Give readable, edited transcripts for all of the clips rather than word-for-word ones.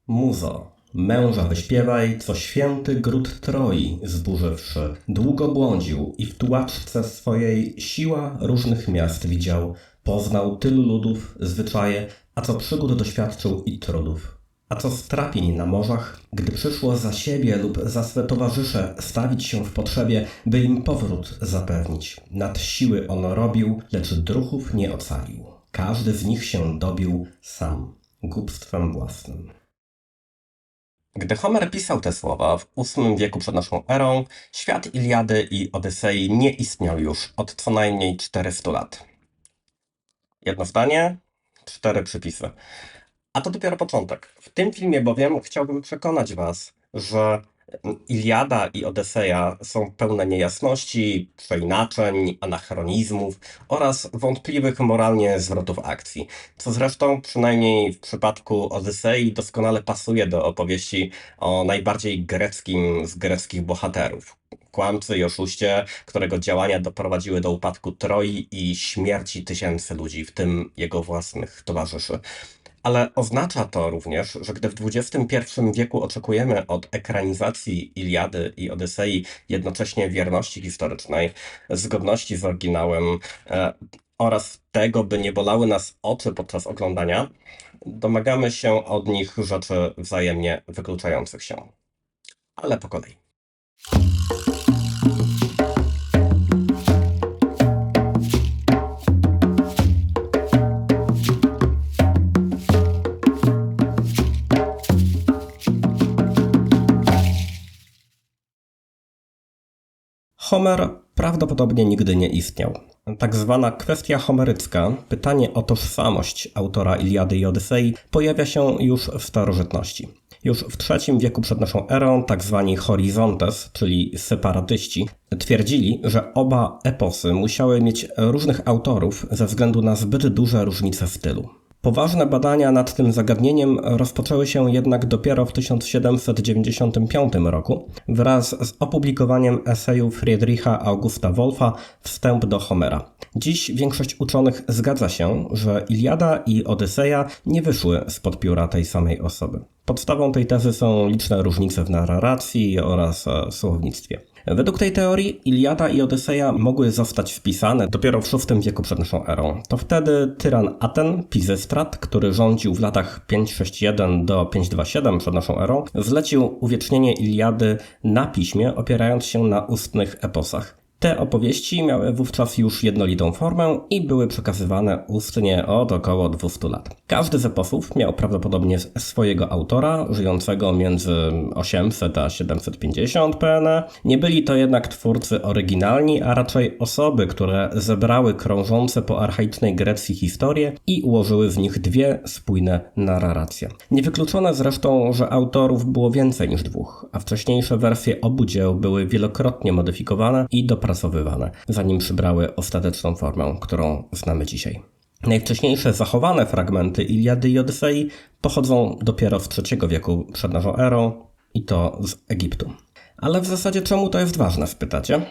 Muzo, męża wyśpiewaj, co święty gród Troi zburzywszy. Długo błądził i w tułaczce swojej siła różnych miast widział. Poznał tylu ludów, zwyczaje, a co przygód doświadczył i trudów. A co strapień na morzach, gdy przyszło za siebie lub za swe towarzysze stawić się w potrzebie, by im powrót zapewnić. Nad siły on robił, lecz druhów nie ocalił. Każdy z nich się dobił sam, głupstwem własnym. Gdy Homer pisał te słowa w VIII wieku przed naszą erą, świat Iliady i Odysei nie istniał już od co najmniej 400 lat. Jedno zdanie, 4 przypisy. A to dopiero początek. W tym filmie bowiem chciałbym przekonać Was, że Iliada i Odyseja są pełne niejasności, przeinaczeń, anachronizmów oraz wątpliwych moralnie zwrotów akcji. Co zresztą, przynajmniej w przypadku Odysei, doskonale pasuje do opowieści o najbardziej greckim z greckich bohaterów. Kłamcy i oszuście, którego działania doprowadziły do upadku Troi i śmierci tysięcy ludzi, w tym jego własnych towarzyszy. Ale oznacza to również, że gdy w XXI wieku oczekujemy od ekranizacji Iliady i Odysei jednocześnie wierności historycznej, zgodności z oryginałem oraz tego, by nie bolały nas oczy podczas oglądania, domagamy się od nich rzeczy wzajemnie wykluczających się. Ale po kolei. Homer prawdopodobnie nigdy nie istniał. Tak zwana kwestia homerycka, pytanie o tożsamość autora Iliady i Odysei, pojawia się już w starożytności. Już w III wieku przed naszą erą tak zwani horizontes, czyli separatyści, twierdzili, że oba eposy musiały mieć różnych autorów ze względu na zbyt duże różnice stylu. Poważne badania nad tym zagadnieniem rozpoczęły się jednak dopiero w 1795 roku wraz z opublikowaniem eseju Friedricha Augusta Wolfa Wstęp do Homera. Dziś większość uczonych zgadza się, że Iliada i Odyseja nie wyszły spod pióra tej samej osoby. Podstawą tej tezy są liczne różnice w narracji oraz słownictwie. Według tej teorii Iliada i Odyseja mogły zostać wpisane dopiero w VI wieku przed naszą erą. To wtedy tyran Aten, Pizystrat, który rządził w latach 561 do 527 przed naszą erą, zlecił uwiecznienie Iliady na piśmie, opierając się na ustnych eposach. Te opowieści miały wówczas już jednolitą formę i były przekazywane ustnie od około 200 lat. Każdy z eposów miał prawdopodobnie swojego autora, żyjącego między 800 a 750 PN. Nie byli to jednak twórcy oryginalni, a raczej osoby, które zebrały krążące po archaicznej Grecji historie i ułożyły z nich dwie spójne narracje. Niewykluczone zresztą, że autorów było więcej niż dwóch, a wcześniejsze wersje obu dzieł były wielokrotnie modyfikowane i dopracowane, zanim przybrały ostateczną formę, którą znamy dzisiaj. Najwcześniejsze zachowane fragmenty Iliady i Odysei pochodzą dopiero z III wieku przed naszą erą i to z Egiptu. Ale w zasadzie czemu to jest ważne, spytacie?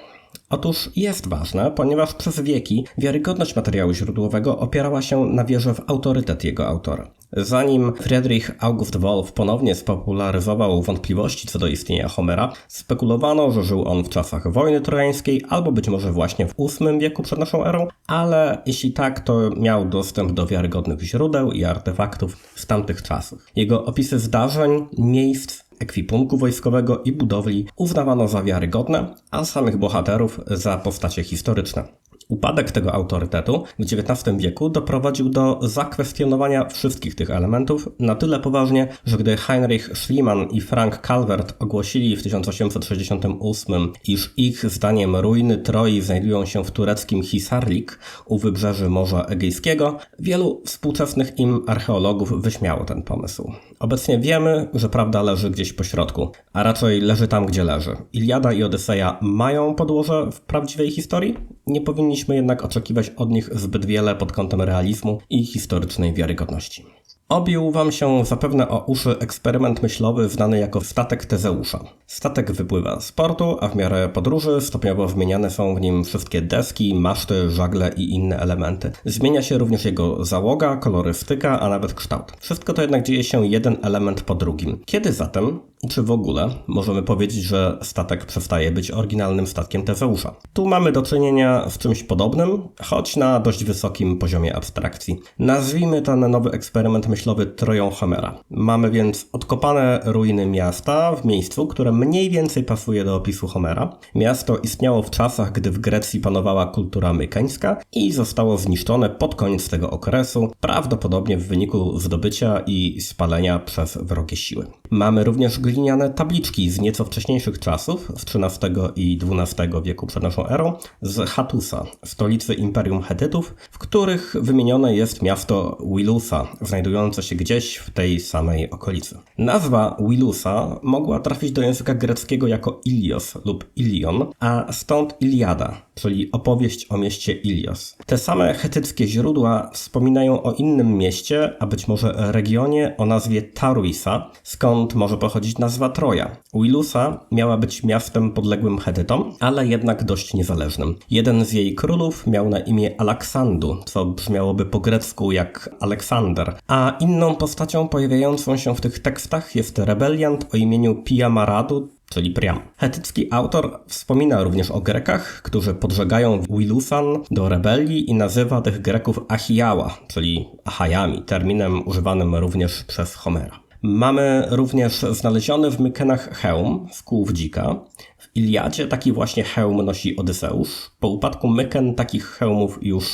Otóż jest ważne, ponieważ przez wieki wiarygodność materiału źródłowego opierała się na wierze w autorytet jego autora. Zanim Friedrich August Wolf ponownie spopularyzował wątpliwości co do istnienia Homera, spekulowano, że żył on w czasach wojny trojańskiej albo być może właśnie w VIII wieku przed naszą erą, ale jeśli tak, to miał dostęp do wiarygodnych źródeł i artefaktów z tamtych czasów. Jego opisy zdarzeń, miejsc, ekwipunku wojskowego i budowli uznawano za wiarygodne, a samych bohaterów za postacie historyczne. Upadek tego autorytetu w XIX wieku doprowadził do zakwestionowania wszystkich tych elementów na tyle poważnie, że gdy Heinrich Schliemann i Frank Calvert ogłosili w 1868, iż ich zdaniem ruiny Troi znajdują się w tureckim Hisarlik u wybrzeży Morza Egejskiego, wielu współczesnych im archeologów wyśmiało ten pomysł. Obecnie wiemy, że prawda leży gdzieś pośrodku, a raczej leży tam, gdzie leży. Iliada i Odyseja mają podłoże w prawdziwej historii? Nie powinniśmy jednak oczekiwać od nich zbyt wiele pod kątem realizmu i historycznej wiarygodności. Obił wam się zapewne o uszy eksperyment myślowy znany jako statek Tezeusza. Statek wypływa z portu, a w miarę podróży stopniowo wymieniane są w nim wszystkie deski, maszty, żagle i inne elementy. Zmienia się również jego załoga, kolorystyka, a nawet kształt. Wszystko to jednak dzieje się jeden element po drugim. Kiedy zatem i czy w ogóle możemy powiedzieć, że statek przestaje być oryginalnym statkiem Tezeusza? Tu mamy do czynienia z czymś podobnym, choć na dość wysokim poziomie abstrakcji. Nazwijmy ten nowy eksperyment myślowy Troją Homera. Mamy więc odkopane ruiny miasta w miejscu, które mniej więcej pasuje do opisu Homera. Miasto istniało w czasach, gdy w Grecji panowała kultura mykeńska i zostało zniszczone pod koniec tego okresu, prawdopodobnie w wyniku zdobycia i spalenia przez wrogie siły. Mamy również gliniane tabliczki z nieco wcześniejszych czasów, z XIII i XII wieku przed naszą erą, z Hattusa, stolicy Imperium Hetytów, w których wymienione jest miasto Wilusa, znajdujące się gdzieś w tej samej okolicy. Nazwa Wilusa mogła trafić do języka greckiego jako Ilios lub Ilion, a stąd Iliada, czyli opowieść o mieście Ilios. Te same chetyckie źródła wspominają o innym mieście, a być może regionie o nazwie Taruisa, skąd może pochodzić nazwa Troja. Wilusa miała być miastem podległym Chetytom, ale jednak dość niezależnym. Jeden z jej królów miał na imię Alaksandu, co brzmiałoby po grecku jak Aleksander, a inną postacią pojawiającą się w tych tekstach jest rebeliant o imieniu Piamaradu, czyli Priam. Chetycki autor wspomina również o Grekach, którzy podżegają Wilusan do rebelii i nazywa tych Greków Achiała, czyli Achajami, terminem używanym również przez Homera. Mamy również znaleziony w Mykenach hełm z kłów dzika. W Iliadzie taki właśnie hełm nosi Odyseusz. Po upadku Myken takich hełmów już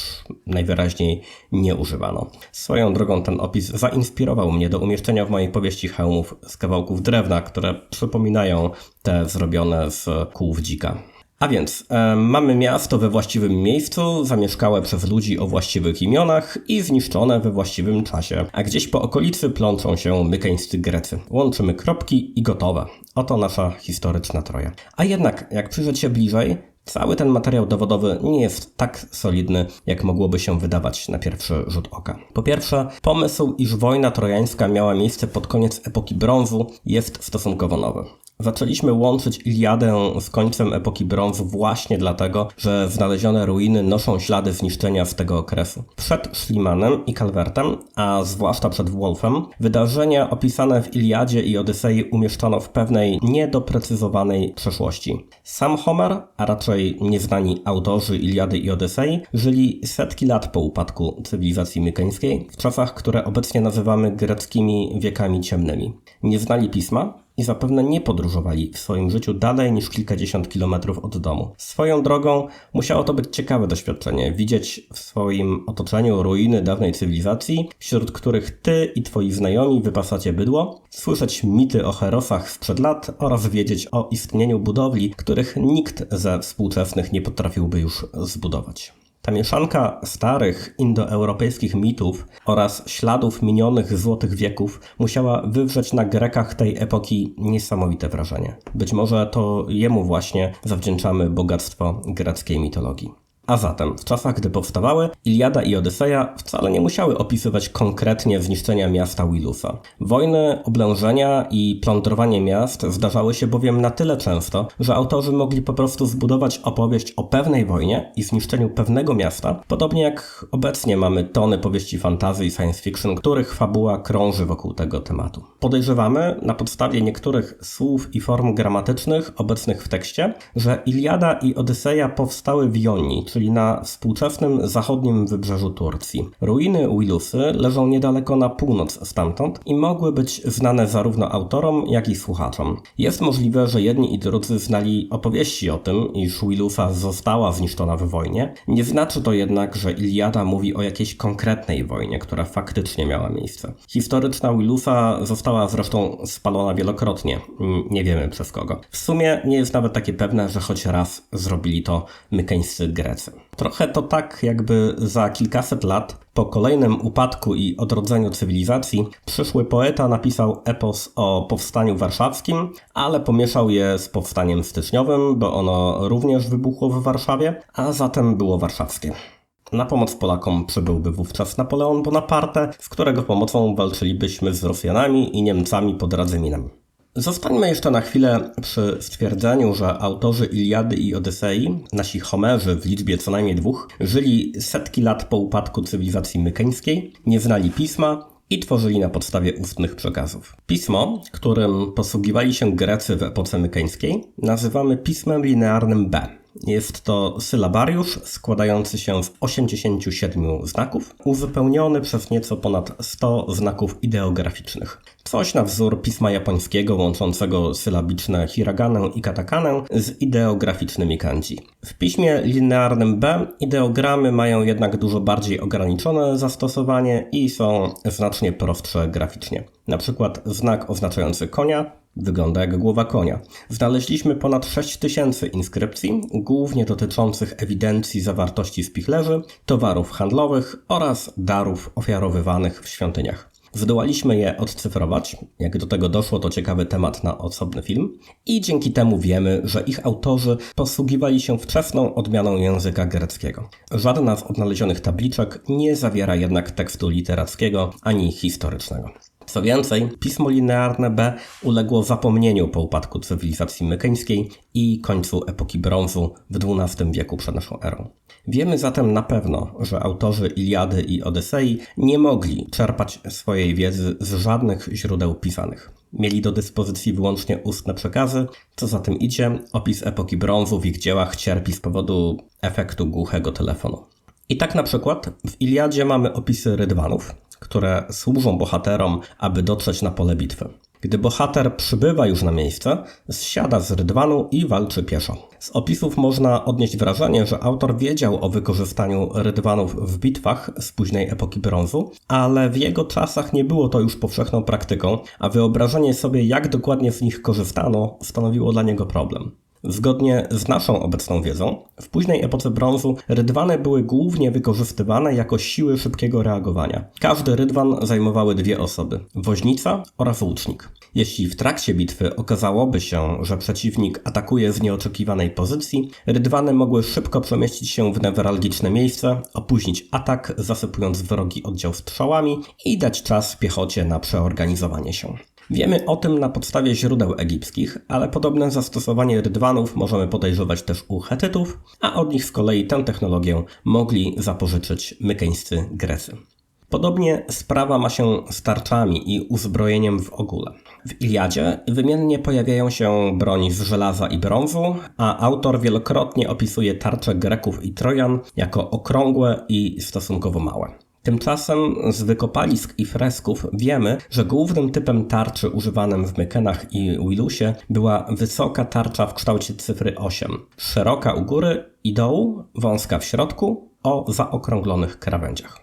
najwyraźniej nie używano. Swoją drogą ten opis zainspirował mnie do umieszczenia w mojej powieści hełmów z kawałków drewna, które przypominają te zrobione z kłów dzika. A więc mamy miasto we właściwym miejscu, zamieszkałe przez ludzi o właściwych imionach i zniszczone we właściwym czasie. A gdzieś po okolicy plączą się mykeńscy Grecy. Łączymy kropki i gotowe. Oto nasza historyczna Troja. A jednak, jak przyjrzeć się bliżej, cały ten materiał dowodowy nie jest tak solidny, jak mogłoby się wydawać na pierwszy rzut oka. Po pierwsze, pomysł, iż wojna trojańska miała miejsce pod koniec epoki brązu, jest stosunkowo nowy. Zaczęliśmy łączyć Iliadę z końcem epoki brązu właśnie dlatego, że znalezione ruiny noszą ślady zniszczenia z tego okresu. Przed Schliemannem i Calvertem, a zwłaszcza przed Wolfem, wydarzenia opisane w Iliadzie i Odysei umieszczono w pewnej niedoprecyzowanej przeszłości. Sam Homer, a raczej nieznani autorzy Iliady i Odysei, żyli setki lat po upadku cywilizacji mykeńskiej, w czasach, które obecnie nazywamy greckimi wiekami ciemnymi. Nie znali pisma i zapewne nie podróżowali w swoim życiu dalej niż kilkadziesiąt kilometrów od domu. Swoją drogą musiało to być ciekawe doświadczenie, widzieć w swoim otoczeniu ruiny dawnej cywilizacji, wśród których ty i twoi znajomi wypasacie bydło, słyszeć mity o herosach sprzed lat oraz wiedzieć o istnieniu budowli, których nikt ze współczesnych nie potrafiłby już zbudować. Ta mieszanka starych indoeuropejskich mitów oraz śladów minionych złotych wieków musiała wywrzeć na Grekach tej epoki niesamowite wrażenie. Być może to jemu właśnie zawdzięczamy bogactwo greckiej mitologii. A zatem, w czasach, gdy powstawały, Iliada i Odyseja wcale nie musiały opisywać konkretnie zniszczenia miasta Wilusa. Wojny, oblężenia i plądrowanie miast zdarzały się bowiem na tyle często, że autorzy mogli po prostu zbudować opowieść o pewnej wojnie i zniszczeniu pewnego miasta, podobnie jak obecnie mamy tony powieści fantasy i science fiction, których fabuła krąży wokół tego tematu. Podejrzewamy, na podstawie niektórych słów i form gramatycznych obecnych w tekście, że Iliada i Odyseja powstały w Jonii, czyli na współczesnym zachodnim wybrzeżu Turcji. Ruiny Wilusy leżą niedaleko na północ stamtąd i mogły być znane zarówno autorom, jak i słuchaczom. Jest możliwe, że jedni i drudzy znali opowieści o tym, iż Wilusa została zniszczona w wojnie. Nie znaczy to jednak, że Iliada mówi o jakiejś konkretnej wojnie, która faktycznie miała miejsce. Historyczna Wilusa została zresztą spalona wielokrotnie. Nie wiemy przez kogo. W sumie nie jest nawet takie pewne, że choć raz zrobili to mykeńscy Grecy. Trochę to tak, jakby za kilkaset lat po kolejnym upadku i odrodzeniu cywilizacji przyszły poeta napisał epos o powstaniu warszawskim, ale pomieszał je z powstaniem styczniowym, bo ono również wybuchło w Warszawie, a zatem było warszawskie. Na pomoc Polakom przybyłby wówczas Napoleon Bonaparte, z którego pomocą walczylibyśmy z Rosjanami i Niemcami pod Radzyminem. Zostańmy jeszcze na chwilę przy stwierdzeniu, że autorzy Iliady i Odysei, nasi Homerzy w liczbie co najmniej 2, żyli setki lat po upadku cywilizacji mykeńskiej, nie znali pisma i tworzyli na podstawie ustnych przekazów. Pismo, którym posługiwali się Grecy w epoce mykeńskiej, nazywamy pismem linearnym B. Jest to sylabariusz składający się z 87 znaków, uzupełniony przez nieco ponad 100 znaków ideograficznych. Coś na wzór pisma japońskiego łączącego sylabiczne hiraganę i katakanę z ideograficznymi kanji. W piśmie linearnym B ideogramy mają jednak dużo bardziej ograniczone zastosowanie i są znacznie prostsze graficznie. Na przykład znak oznaczający konia wygląda jak głowa konia. Znaleźliśmy ponad 6000 inskrypcji, głównie dotyczących ewidencji zawartości spichlerzy, towarów handlowych oraz darów ofiarowywanych w świątyniach. Zdołaliśmy je odcyfrować, jak do tego doszło to ciekawy temat na osobny film i dzięki temu wiemy, że ich autorzy posługiwali się wczesną odmianą języka greckiego. Żadna z odnalezionych tabliczek nie zawiera jednak tekstu literackiego ani historycznego. Co więcej, pismo linearne B uległo zapomnieniu po upadku cywilizacji mykeńskiej i końcu epoki brązu w XII wieku przed naszą erą. Wiemy zatem na pewno, że autorzy Iliady i Odysei nie mogli czerpać swojej wiedzy z żadnych źródeł pisanych. Mieli do dyspozycji wyłącznie ustne przekazy, co za tym idzie, opis epoki brązu w ich dziełach cierpi z powodu efektu głuchego telefonu. I tak na przykład w Iliadzie mamy opisy rydwanów, które służą bohaterom, aby dotrzeć na pole bitwy. Gdy bohater przybywa już na miejsce, zsiada z rydwanu i walczy pieszo. Z opisów można odnieść wrażenie, że autor wiedział o wykorzystaniu rydwanów w bitwach z późnej epoki brązu, ale w jego czasach nie było to już powszechną praktyką, a wyobrażenie sobie, jak dokładnie z nich korzystano, stanowiło dla niego problem. Zgodnie z naszą obecną wiedzą, w późnej epoce brązu rydwany były głównie wykorzystywane jako siły szybkiego reagowania. Każdy rydwan zajmowały 2 osoby, woźnica oraz łucznik. Jeśli w trakcie bitwy okazałoby się, że przeciwnik atakuje z nieoczekiwanej pozycji, rydwany mogły szybko przemieścić się w newralgiczne miejsce, opóźnić atak, zasypując wrogi oddział strzałami i dać czas piechocie na przeorganizowanie się. Wiemy o tym na podstawie źródeł egipskich, ale podobne zastosowanie rydwanów możemy podejrzewać też u Chetytów, a od nich z kolei tę technologię mogli zapożyczyć mykeńscy Grecy. Podobnie sprawa ma się z tarczami i uzbrojeniem w ogóle. W Iliadzie wymiennie pojawiają się broni z żelaza i brązu, a autor wielokrotnie opisuje tarcze Greków i Trojan jako okrągłe i stosunkowo małe. Tymczasem z wykopalisk i fresków wiemy, że głównym typem tarczy używanym w Mykenach i Wilusie była wysoka tarcza w kształcie cyfry 8, szeroka u góry i dołu, wąska w środku, o zaokrąglonych krawędziach.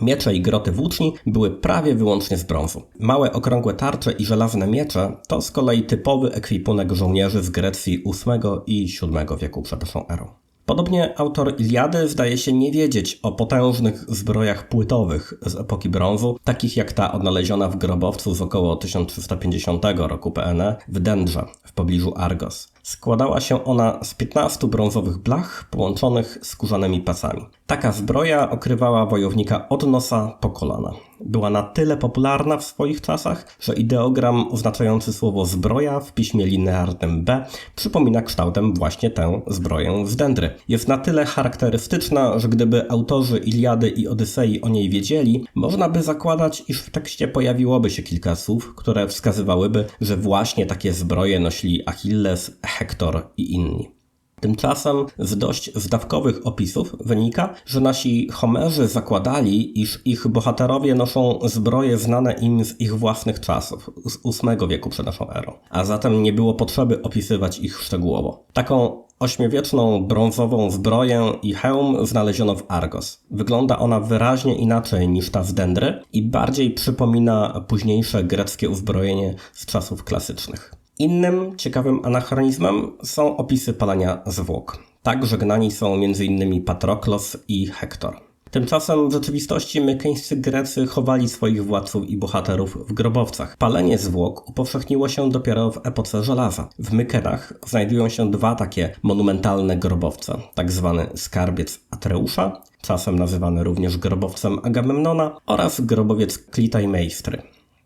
Miecze i groty włóczni były prawie wyłącznie z brązu. Małe okrągłe tarcze i żelazne miecze to z kolei typowy ekwipunek żołnierzy z Grecji VIII i VII wieku przed naszą erą. Podobnie autor Iliady zdaje się nie wiedzieć o potężnych zbrojach płytowych z epoki brązu, takich jak ta odnaleziona w grobowcu z około 1350 roku PNE w Dendrze w pobliżu Argos. Składała się ona z 15 brązowych blach połączonych skórzanymi pasami. Taka zbroja okrywała wojownika od nosa po kolana. Była na tyle popularna w swoich czasach, że ideogram oznaczający słowo zbroja w piśmie linearnym B przypomina kształtem właśnie tę zbroję z Dendry. Jest na tyle charakterystyczna, że gdyby autorzy Iliady i Odysei o niej wiedzieli, można by zakładać, iż w tekście pojawiłoby się kilka słów, które wskazywałyby, że właśnie takie zbroje nosili Achilles, Hektor i inni. Tymczasem z dość zdawkowych opisów wynika, że nasi Homerzy zakładali, iż ich bohaterowie noszą zbroje znane im z ich własnych czasów, z VIII wieku przed naszą erą, a zatem nie było potrzeby opisywać ich szczegółowo. Taką ośmiowieczną brązową zbroję i hełm znaleziono w Argos. Wygląda ona wyraźnie inaczej niż ta z Dendry i bardziej przypomina późniejsze greckie uzbrojenie z czasów klasycznych. Innym ciekawym anachronizmem są opisy palenia zwłok. Tak żegnani są m.in. Patroklos i Hektor. Tymczasem w rzeczywistości mykeńscy Grecy chowali swoich władców i bohaterów w grobowcach. Palenie zwłok upowszechniło się dopiero w epoce żelaza. W Mykenach znajdują się dwa takie monumentalne grobowce, tak zwany skarbiec Atreusza, czasem nazywany również grobowcem Agamemnona, oraz grobowiec Klitajmeistry.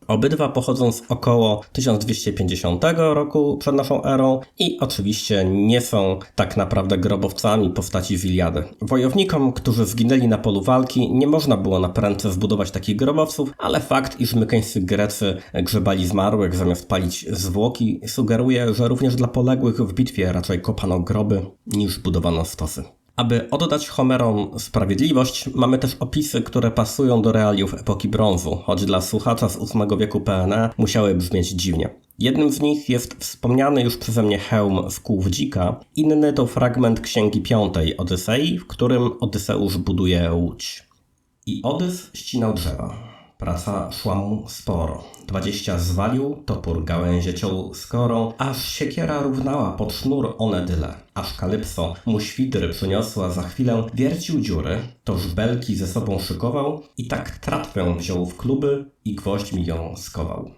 Obydwa pochodzą z około 1250 roku przed naszą erą i oczywiście nie są tak naprawdę grobowcami postaci z Iliady. Wojownikom, którzy zginęli na polu walki, nie można było na prędce zbudować takich grobowców, ale fakt, iż mykeńscy Grecy grzebali zmarłych zamiast palić zwłoki, sugeruje, że również dla poległych w bitwie raczej kopano groby niż budowano stosy. Aby oddać Homerom sprawiedliwość, mamy też opisy, które pasują do realiów epoki brązu, choć dla słuchacza z VIII wieku PNE musiały brzmieć dziwnie. Jednym z nich jest wspomniany już przeze mnie hełm w kół dzika, inny to fragment Księgi V Odysei, w którym Odyseusz buduje łódź. I Odys ścinał drzewa. Praca szła mu sporo. 20 zwalił, topór gałęzie ciął skorą, aż siekiera równała pod sznur one dyle. Aż Kalypso mu świdry przyniosła za chwilę, wiercił dziury, toż belki ze sobą szykował i tak tratwę wziął w kluby i gwoźdźmi ją skował.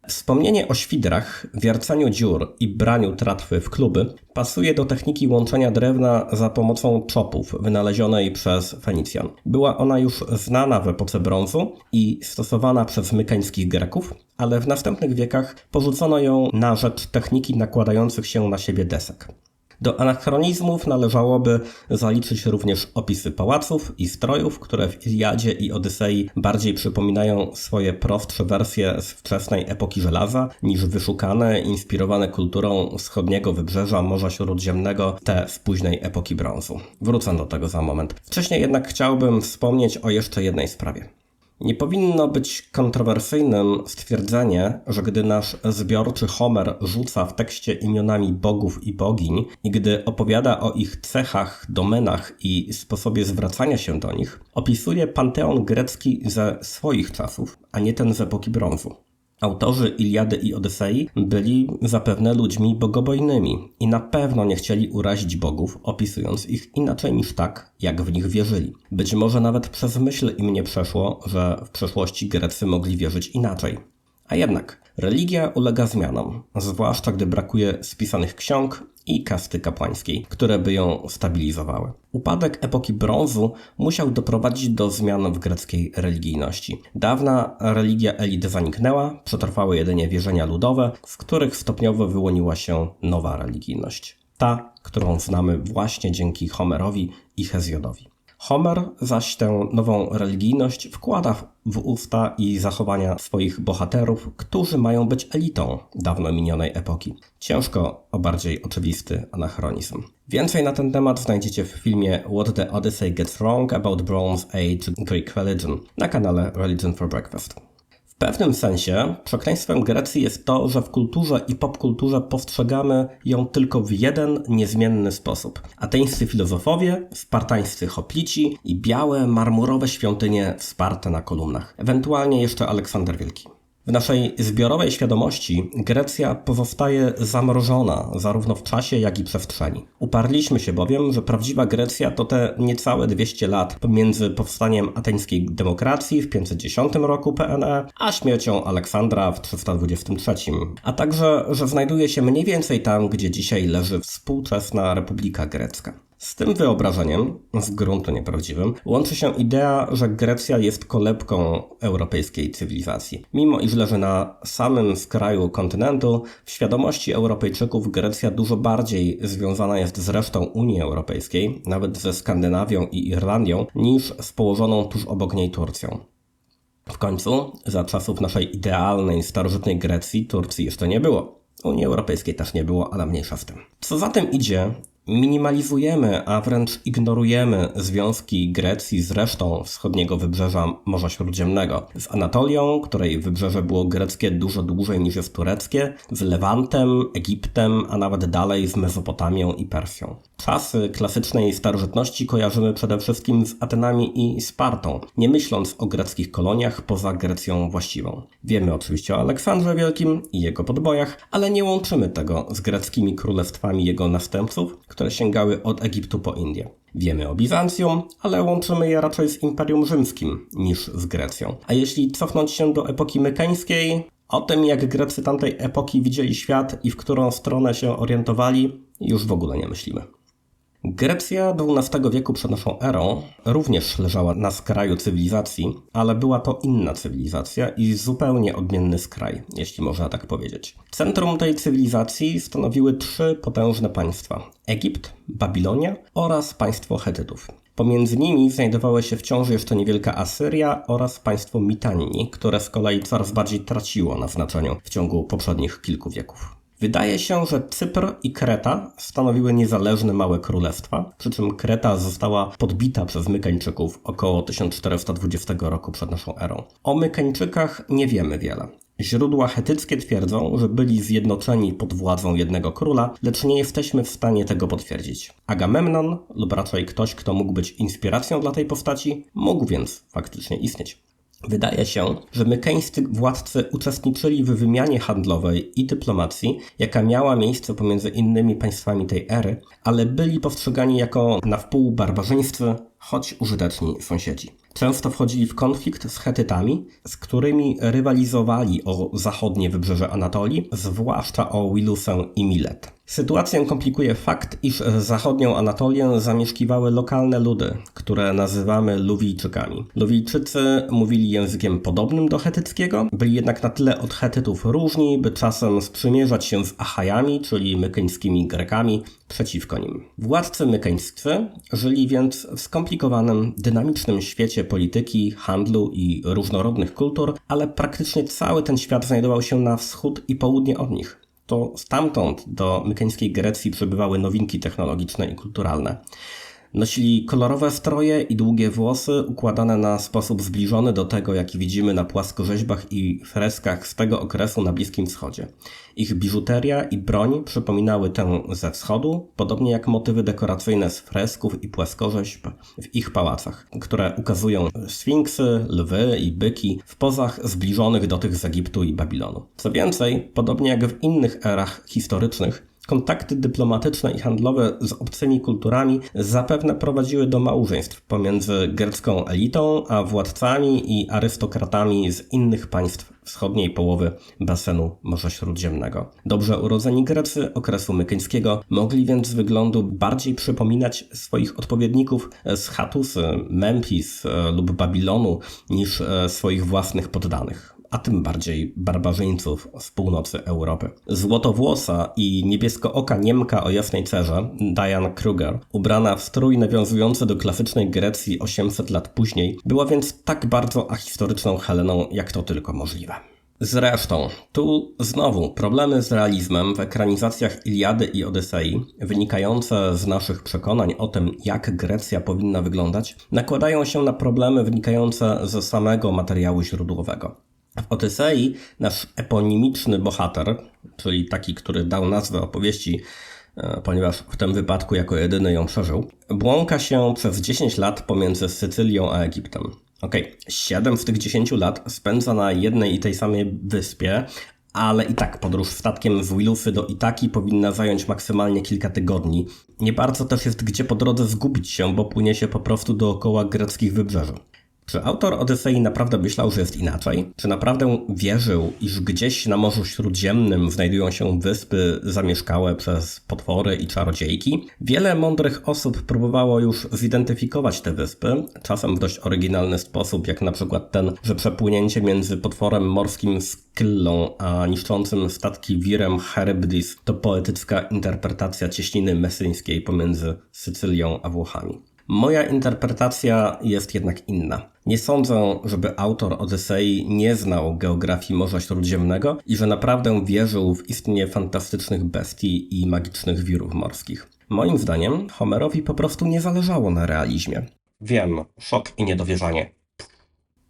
Wspomnienie o świdrach, wierceniu dziur i braniu tratwy w kluby pasuje do techniki łączenia drewna za pomocą czopów wynalezionej przez Fenicjan. Była ona już znana w epoce brązu i stosowana przez mykeńskich Greków, ale w następnych wiekach porzucono ją na rzecz techniki nakładających się na siebie desek. Do anachronizmów należałoby zaliczyć również opisy pałaców i strojów, które w Iliadzie i Odysei bardziej przypominają swoje prostsze wersje z wczesnej epoki żelaza niż wyszukane, inspirowane kulturą wschodniego wybrzeża Morza Śródziemnego te z późnej epoki brązu. Wrócę do tego za moment. Wcześniej jednak chciałbym wspomnieć o jeszcze jednej sprawie. Nie powinno być kontrowersyjnym stwierdzenie, że gdy nasz zbiorczy Homer rzuca w tekście imionami bogów i bogiń i gdy opowiada o ich cechach, domenach i sposobie zwracania się do nich, opisuje panteon grecki ze swoich czasów, a nie ten z epoki brązu. Autorzy Iliady i Odysei byli zapewne ludźmi bogobojnymi i na pewno nie chcieli urazić bogów, opisując ich inaczej niż tak, jak w nich wierzyli. Być może nawet przez myśl im nie przeszło, że w przeszłości Grecy mogli wierzyć inaczej. A jednak religia ulega zmianom, zwłaszcza gdy brakuje spisanych ksiąg i kasty kapłańskiej, które by ją stabilizowały. Upadek epoki brązu musiał doprowadzić do zmian w greckiej religijności. Dawna religia elit zaniknęła, przetrwały jedynie wierzenia ludowe, z których stopniowo wyłoniła się nowa religijność. Ta, którą znamy właśnie dzięki Homerowi i Hezjodowi. Homer zaś tę nową religijność wkłada w usta i zachowania swoich bohaterów, którzy mają być elitą dawno minionej epoki. Ciężko o bardziej oczywisty anachronizm. Więcej na ten temat znajdziecie w filmie What the Odyssey Gets Wrong About Bronze Age Greek Religion na kanale Religion for Breakfast. W pewnym sensie przekleństwem Grecji jest to, że w kulturze i popkulturze postrzegamy ją tylko w jeden niezmienny sposób. Ateńscy filozofowie, spartańscy hoplici i białe, marmurowe świątynie wsparte na kolumnach. Ewentualnie jeszcze Aleksander Wielki. W naszej zbiorowej świadomości Grecja pozostaje zamrożona zarówno w czasie, jak i przestrzeni. Uparliśmy się bowiem, że prawdziwa Grecja to te niecałe 200 lat pomiędzy powstaniem ateńskiej demokracji w 510 roku PNE, a śmiercią Aleksandra w 323, a także, że znajduje się mniej więcej tam, gdzie dzisiaj leży współczesna Republika Grecka. Z tym wyobrażeniem, z gruntu nieprawdziwym, łączy się idea, że Grecja jest kolebką europejskiej cywilizacji. Mimo iż leży na samym skraju kontynentu, w świadomości Europejczyków Grecja dużo bardziej związana jest z resztą Unii Europejskiej, nawet ze Skandynawią i Irlandią, niż z położoną tuż obok niej Turcją. W końcu, za czasów naszej idealnej, starożytnej Grecji, Turcji jeszcze nie było. Unii Europejskiej też nie było, ale mniejsza z tym. Co za tym idzie, minimalizujemy, a wręcz ignorujemy związki Grecji z resztą wschodniego wybrzeża Morza Śródziemnego. Z Anatolią, której wybrzeże było greckie dużo dłużej niż jest tureckie, z Lewantem, Egiptem, a nawet dalej z Mezopotamią i Persją. Czasy klasycznej starożytności kojarzymy przede wszystkim z Atenami i Spartą, nie myśląc o greckich koloniach poza Grecją właściwą. Wiemy oczywiście o Aleksandrze Wielkim i jego podbojach, ale nie łączymy tego z greckimi królestwami jego następców, które sięgały od Egiptu po Indię. Wiemy o Bizancjum, ale łączymy je raczej z Imperium Rzymskim niż z Grecją. A jeśli cofnąć się do epoki mykeńskiej, o tym jak Grecy tamtej epoki widzieli świat i w którą stronę się orientowali, już w ogóle nie myślimy. Grecja XII wieku przed naszą erą również leżała na skraju cywilizacji, ale była to inna cywilizacja i zupełnie odmienny skraj, jeśli można tak powiedzieć. Centrum tej cywilizacji stanowiły 3 potężne państwa: Egipt, Babilonia oraz państwo Chetytów. Pomiędzy nimi znajdowały się wciąż jeszcze niewielka Asyria oraz państwo Mitanni, które z kolei coraz bardziej traciło na znaczeniu w ciągu poprzednich kilku wieków. Wydaje się, że Cypr i Kreta stanowiły niezależne małe królestwa, przy czym Kreta została podbita przez Mykeńczyków około 1420 roku przed naszą erą. O Mykeńczykach nie wiemy wiele. Źródła chetyckie twierdzą, że byli zjednoczeni pod władzą jednego króla, lecz nie jesteśmy w stanie tego potwierdzić. Agamemnon, lub raczej ktoś, kto mógł być inspiracją dla tej postaci, mógł więc faktycznie istnieć. Wydaje się, że mykeńscy władcy uczestniczyli w wymianie handlowej i dyplomacji, jaka miała miejsce pomiędzy innymi państwami tej ery, ale byli postrzegani jako na wpół barbarzyńscy, choć użyteczni sąsiedzi. Często wchodzili w konflikt z Chetytami, z którymi rywalizowali o zachodnie wybrzeże Anatolii, zwłaszcza o Wilusę i Milet. Sytuację komplikuje fakt, iż zachodnią Anatolię zamieszkiwały lokalne ludy, które nazywamy Luwijczykami. Luwijczycy mówili językiem podobnym do chetyckiego, byli jednak na tyle od Chetytów różni, by czasem sprzymierzać się z Achajami, czyli mykeńskimi Grekami, przeciwko nim. Władcy mykeńscy żyli więc w skomplikowanym, dynamicznym świecie polityki, handlu i różnorodnych kultur, ale praktycznie cały ten świat znajdował się na wschód i południe od nich. To stamtąd do mykeńskiej Grecji przybywały nowinki technologiczne i kulturalne. Nosili kolorowe stroje i długie włosy układane na sposób zbliżony do tego, jaki widzimy na płaskorzeźbach i freskach z tego okresu na Bliskim Wschodzie. Ich biżuteria i broń przypominały tę ze wschodu, podobnie jak motywy dekoracyjne z fresków i płaskorzeźb w ich pałacach, które ukazują sfinksy, lwy i byki w pozach zbliżonych do tych z Egiptu i Babilonu. Co więcej, podobnie jak w innych erach historycznych, kontakty dyplomatyczne i handlowe z obcymi kulturami zapewne prowadziły do małżeństw pomiędzy grecką elitą, a władcami i arystokratami z innych państw wschodniej połowy basenu Morza Śródziemnego. Dobrze urodzeni Grecy okresu mykeńskiego mogli więc z wyglądu bardziej przypominać swoich odpowiedników z Hattusy, Memphis lub Babilonu niż swoich własnych poddanych, a tym bardziej barbarzyńców z północy Europy. Złotowłosa i niebieskooka Niemka o jasnej cerze, Diane Kruger, ubrana w strój nawiązujący do klasycznej Grecji 800 lat później, była więc tak bardzo ahistoryczną Heleną, jak to tylko możliwe. Zresztą, tu znowu problemy z realizmem w ekranizacjach Iliady i Odysei, wynikające z naszych przekonań o tym, jak Grecja powinna wyglądać, nakładają się na problemy wynikające ze samego materiału źródłowego. W Odysei nasz eponimiczny bohater, czyli taki, który dał nazwę opowieści, ponieważ w tym wypadku jako jedyny ją przeżył, błąka się przez 10 lat pomiędzy Sycylią a Egiptem. 7 z tych 10 lat spędza na jednej i tej samej wyspie, ale i tak podróż statkiem z Wilusy do Itaki powinna zająć maksymalnie kilka tygodni. Nie bardzo też jest gdzie po drodze zgubić się, bo płynie się po prostu dookoła greckich wybrzeży. Czy autor Odysei naprawdę myślał, że jest inaczej? Czy naprawdę wierzył, iż gdzieś na Morzu Śródziemnym znajdują się wyspy zamieszkałe przez potwory i czarodziejki? Wiele mądrych osób próbowało już zidentyfikować te wyspy, czasem w dość oryginalny sposób, jak na przykład ten, że przepłynięcie między potworem morskim Skyllą a niszczącym statki wirem Charybdis to poetycka interpretacja cieśniny messyńskiej pomiędzy Sycylią a Włochami. Moja interpretacja jest jednak inna. Nie sądzę, żeby autor Odysei nie znał geografii Morza Śródziemnego i że naprawdę wierzył w istnienie fantastycznych bestii i magicznych wirów morskich. Moim zdaniem Homerowi po prostu nie zależało na realizmie. Wiem, szok i niedowierzanie.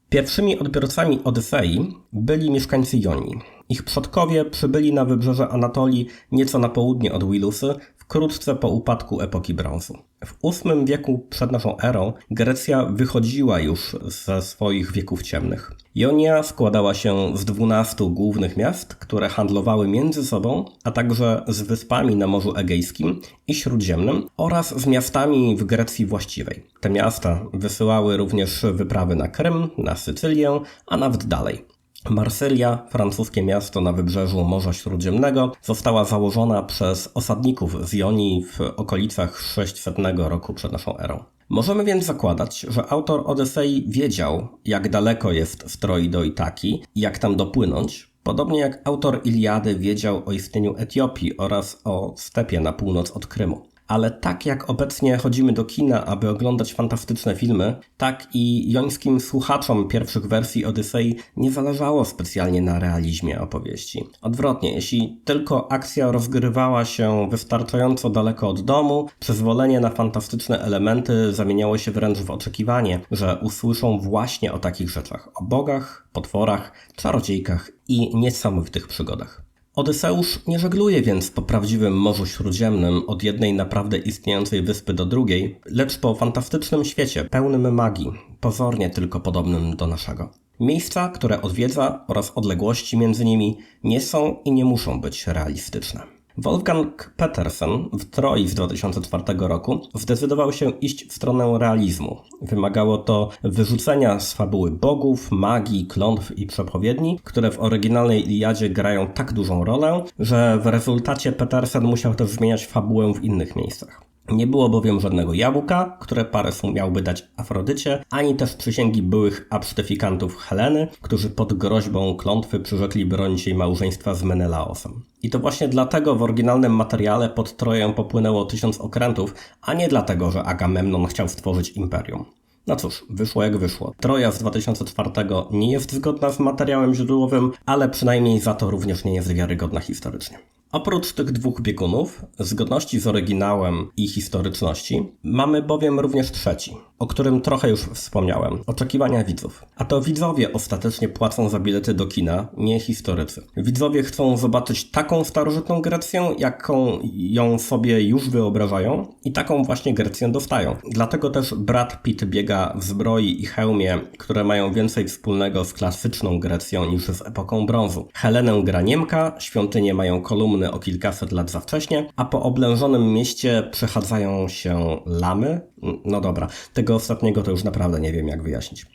Pierwszymi odbiorcami Odysei byli mieszkańcy Jonii. Ich przodkowie przybyli na wybrzeże Anatolii nieco na południe od Wilusy, wkrótce po upadku epoki brązu. W VIII wieku przed naszą erą Grecja wychodziła już ze swoich wieków ciemnych. Jonia składała się z 12 głównych miast, które handlowały między sobą, a także z wyspami na Morzu Egejskim i Śródziemnym oraz z miastami w Grecji właściwej. Te miasta wysyłały również wyprawy na Krym, na Sycylię, a nawet dalej. Marsylia, francuskie miasto na wybrzeżu Morza Śródziemnego, została założona przez osadników z Jonii w okolicach 600 roku przed naszą erą. Możemy więc zakładać, że autor Odysei wiedział, jak daleko jest z Troi do Itaki i jak tam dopłynąć, podobnie jak autor Iliady wiedział o istnieniu Etiopii oraz o stepie na północ od Krymu. Ale tak jak obecnie chodzimy do kina, aby oglądać fantastyczne filmy, tak i jońskim słuchaczom pierwszych wersji Odysei nie zależało specjalnie na realizmie opowieści. Odwrotnie, jeśli tylko akcja rozgrywała się wystarczająco daleko od domu, przyzwolenie na fantastyczne elementy zamieniało się wręcz w oczekiwanie, że usłyszą właśnie o takich rzeczach, o bogach, potworach, czarodziejkach i niesamowitych przygodach. Odyseusz nie żegluje więc po prawdziwym Morzu Śródziemnym od jednej naprawdę istniejącej wyspy do drugiej, lecz po fantastycznym świecie pełnym magii, pozornie tylko podobnym do naszego. Miejsca, które odwiedza oraz odległości między nimi nie są i nie muszą być realistyczne. Wolfgang Petersen w Troi z 2004 roku zdecydował się iść w stronę realizmu. Wymagało to wyrzucenia z fabuły bogów, magii, klątw i przepowiedni, które w oryginalnej Iliadzie grają tak dużą rolę, że w rezultacie Petersen musiał też zmieniać fabułę w innych miejscach. Nie było bowiem żadnego jabłka, które Paryz miałby dać Afrodycie, ani też przysięgi byłych absztyfikantów Heleny, którzy pod groźbą klątwy przyrzekli bronić jej małżeństwa z Menelaosem. I to właśnie dlatego w oryginalnym materiale pod Troję popłynęło 1000 okrętów, a nie dlatego, że Agamemnon chciał stworzyć imperium. No cóż, wyszło jak wyszło. Troja z 2004 nie jest zgodna z materiałem źródłowym, ale przynajmniej za to również nie jest wiarygodna historycznie. Oprócz tych dwóch biegunów, zgodności z oryginałem i historyczności, mamy bowiem również trzeci, o którym trochę już wspomniałem, oczekiwania widzów. A to widzowie ostatecznie płacą za bilety do kina, nie historycy. Widzowie chcą zobaczyć taką starożytną Grecję, jaką ją sobie już wyobrażają i taką właśnie Grecję dostają. Dlatego też Brad Pitt biega w zbroi i hełmie, które mają więcej wspólnego z klasyczną Grecją niż z epoką brązu. Helenę gra Niemka, świątynie mają kolumny o kilkaset lat za wcześnie, a po oblężonym mieście przechadzają się lamy? No dobra, tego ostatniego to już naprawdę nie wiem jak wyjaśnić.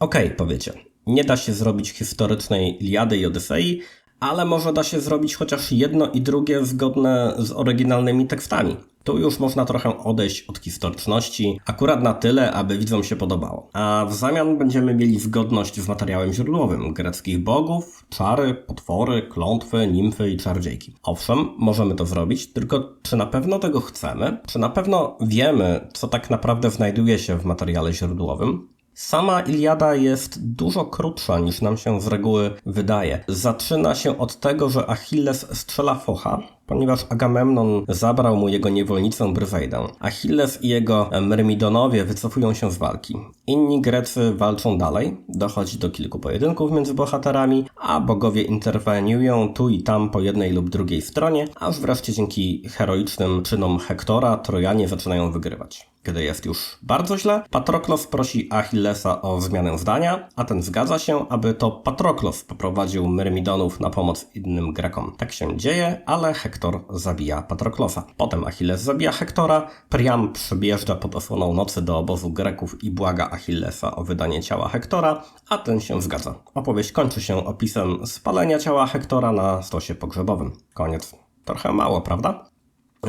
Okej, powiecie, nie da się zrobić historycznej Iliady i Odysei, ale może da się zrobić chociaż jedno i drugie zgodne z oryginalnymi tekstami. Tu już można trochę odejść od historyczności, akurat na tyle, aby widzom się podobało. A w zamian będziemy mieli zgodność z materiałem źródłowym greckich bogów, czary, potwory, klątwy, nimfy i czarodziejki. Owszem, możemy to zrobić, tylko czy na pewno tego chcemy? Czy na pewno wiemy, co tak naprawdę znajduje się w materiale źródłowym? Sama Iliada jest dużo krótsza niż nam się z reguły wydaje. Zaczyna się od tego, że Achilles strzela focha, ponieważ Agamemnon zabrał mu jego niewolnicę Bryzejdę. Achilles i jego Myrmidonowie wycofują się z walki. Inni Grecy walczą dalej, dochodzi do kilku pojedynków między bohaterami, a bogowie interweniują tu i tam po jednej lub drugiej stronie, aż wreszcie dzięki heroicznym czynom Hektora Trojanie zaczynają wygrywać. Kiedy jest już bardzo źle, Patroklos prosi Achillesa o zmianę zdania, a ten zgadza się, aby to Patroklos poprowadził Myrmidonów na pomoc innym Grekom. Tak się dzieje, ale Hektor zabija Patroklosa. Potem Achilles zabija Hektora, Priam przyjeżdża pod osłoną nocy do obozu Greków i błaga Achillesa o wydanie ciała Hektora, a ten się zgadza. Opowieść kończy się opisem spalenia ciała Hektora na stosie pogrzebowym. Koniec. Trochę mało, prawda?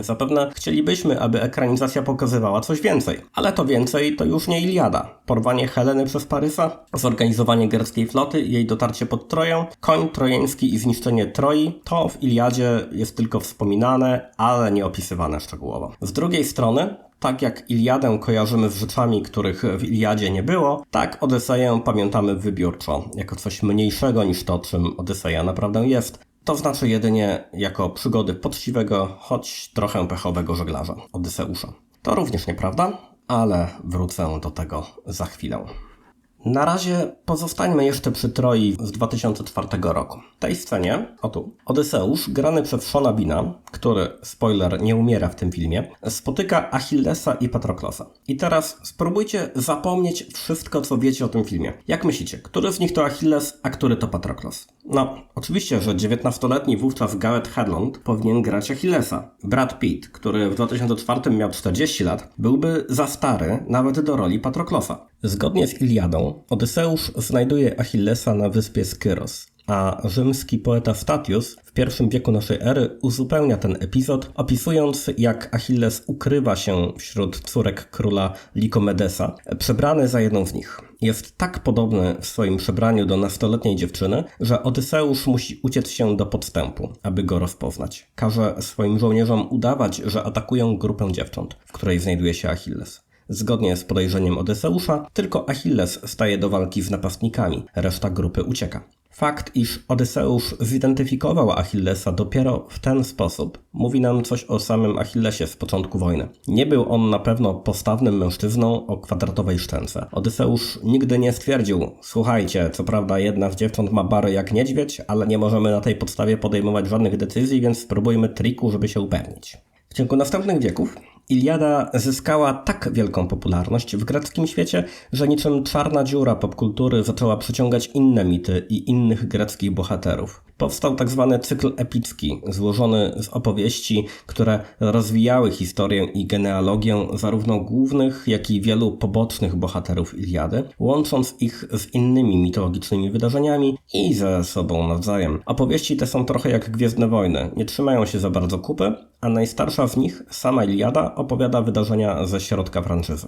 Zapewne chcielibyśmy, aby ekranizacja pokazywała coś więcej, ale to więcej to już nie Iliada. Porwanie Heleny przez Parysa, zorganizowanie greckiej floty i jej dotarcie pod Troję, koń trojański i zniszczenie Troi, to w Iliadzie jest tylko wspominane, ale nie opisywane szczegółowo. Z drugiej strony, tak jak Iliadę kojarzymy z rzeczami, których w Iliadzie nie było, tak Odyseję pamiętamy wybiórczo, jako coś mniejszego niż to, czym Odyseja naprawdę jest. To znaczy jedynie jako przygody poczciwego, choć trochę pechowego żeglarza, Odyseusza. To również nieprawda, ale wrócę do tego za chwilę. Na razie pozostańmy jeszcze przy Troi z 2004 roku. W tej scenie, Odyseusz, grany przez Seana Beana, który, spoiler, nie umiera w tym filmie, spotyka Achillesa i Patroklosa. I teraz spróbujcie zapomnieć wszystko, co wiecie o tym filmie. Jak myślicie, który z nich to Achilles, a który to Patroklos? No, oczywiście, że 19-letni wówczas Gareth Hedlund powinien grać Achillesa. Brad Pitt, który w 2004 miał 40 lat, byłby za stary nawet do roli Patroklosa. Zgodnie z Iliadą, Odyseusz znajduje Achillesa na wyspie Skyros, a rzymski poeta Statius w I wieku naszej ery uzupełnia ten epizod, opisując, jak Achilles ukrywa się wśród córek króla Likomedesa, przebrany za jedną z nich. Jest tak podobny w swoim przebraniu do nastoletniej dziewczyny, że Odyseusz musi uciec się do podstępu, aby go rozpoznać. Każe swoim żołnierzom udawać, że atakują grupę dziewcząt, w której znajduje się Achilles. Zgodnie z podejrzeniem Odyseusza, tylko Achilles staje do walki z napastnikami, reszta grupy ucieka. Fakt, iż Odyseusz zidentyfikował Achillesa dopiero w ten sposób, mówi nam coś o samym Achillesie z początku wojny. Nie był on na pewno postawnym mężczyzną o kwadratowej szczęce. Odyseusz nigdy nie stwierdził: słuchajcie, co prawda jedna z dziewcząt ma bary jak niedźwiedź, ale nie możemy na tej podstawie podejmować żadnych decyzji, więc spróbujmy triku, żeby się upewnić. W ciągu następnych wieków Iliada zyskała tak wielką popularność w greckim świecie, że niczym czarna dziura popkultury zaczęła przyciągać inne mity i innych greckich bohaterów. Powstał tzw. cykl epicki, złożony z opowieści, które rozwijały historię i genealogię zarówno głównych, jak i wielu pobocznych bohaterów Iliady, łącząc ich z innymi mitologicznymi wydarzeniami i ze sobą nawzajem. Opowieści te są trochę jak Gwiezdne Wojny, nie trzymają się za bardzo kupy, a najstarsza z nich, sama Iliada, opowiada wydarzenia ze środka franczyzy.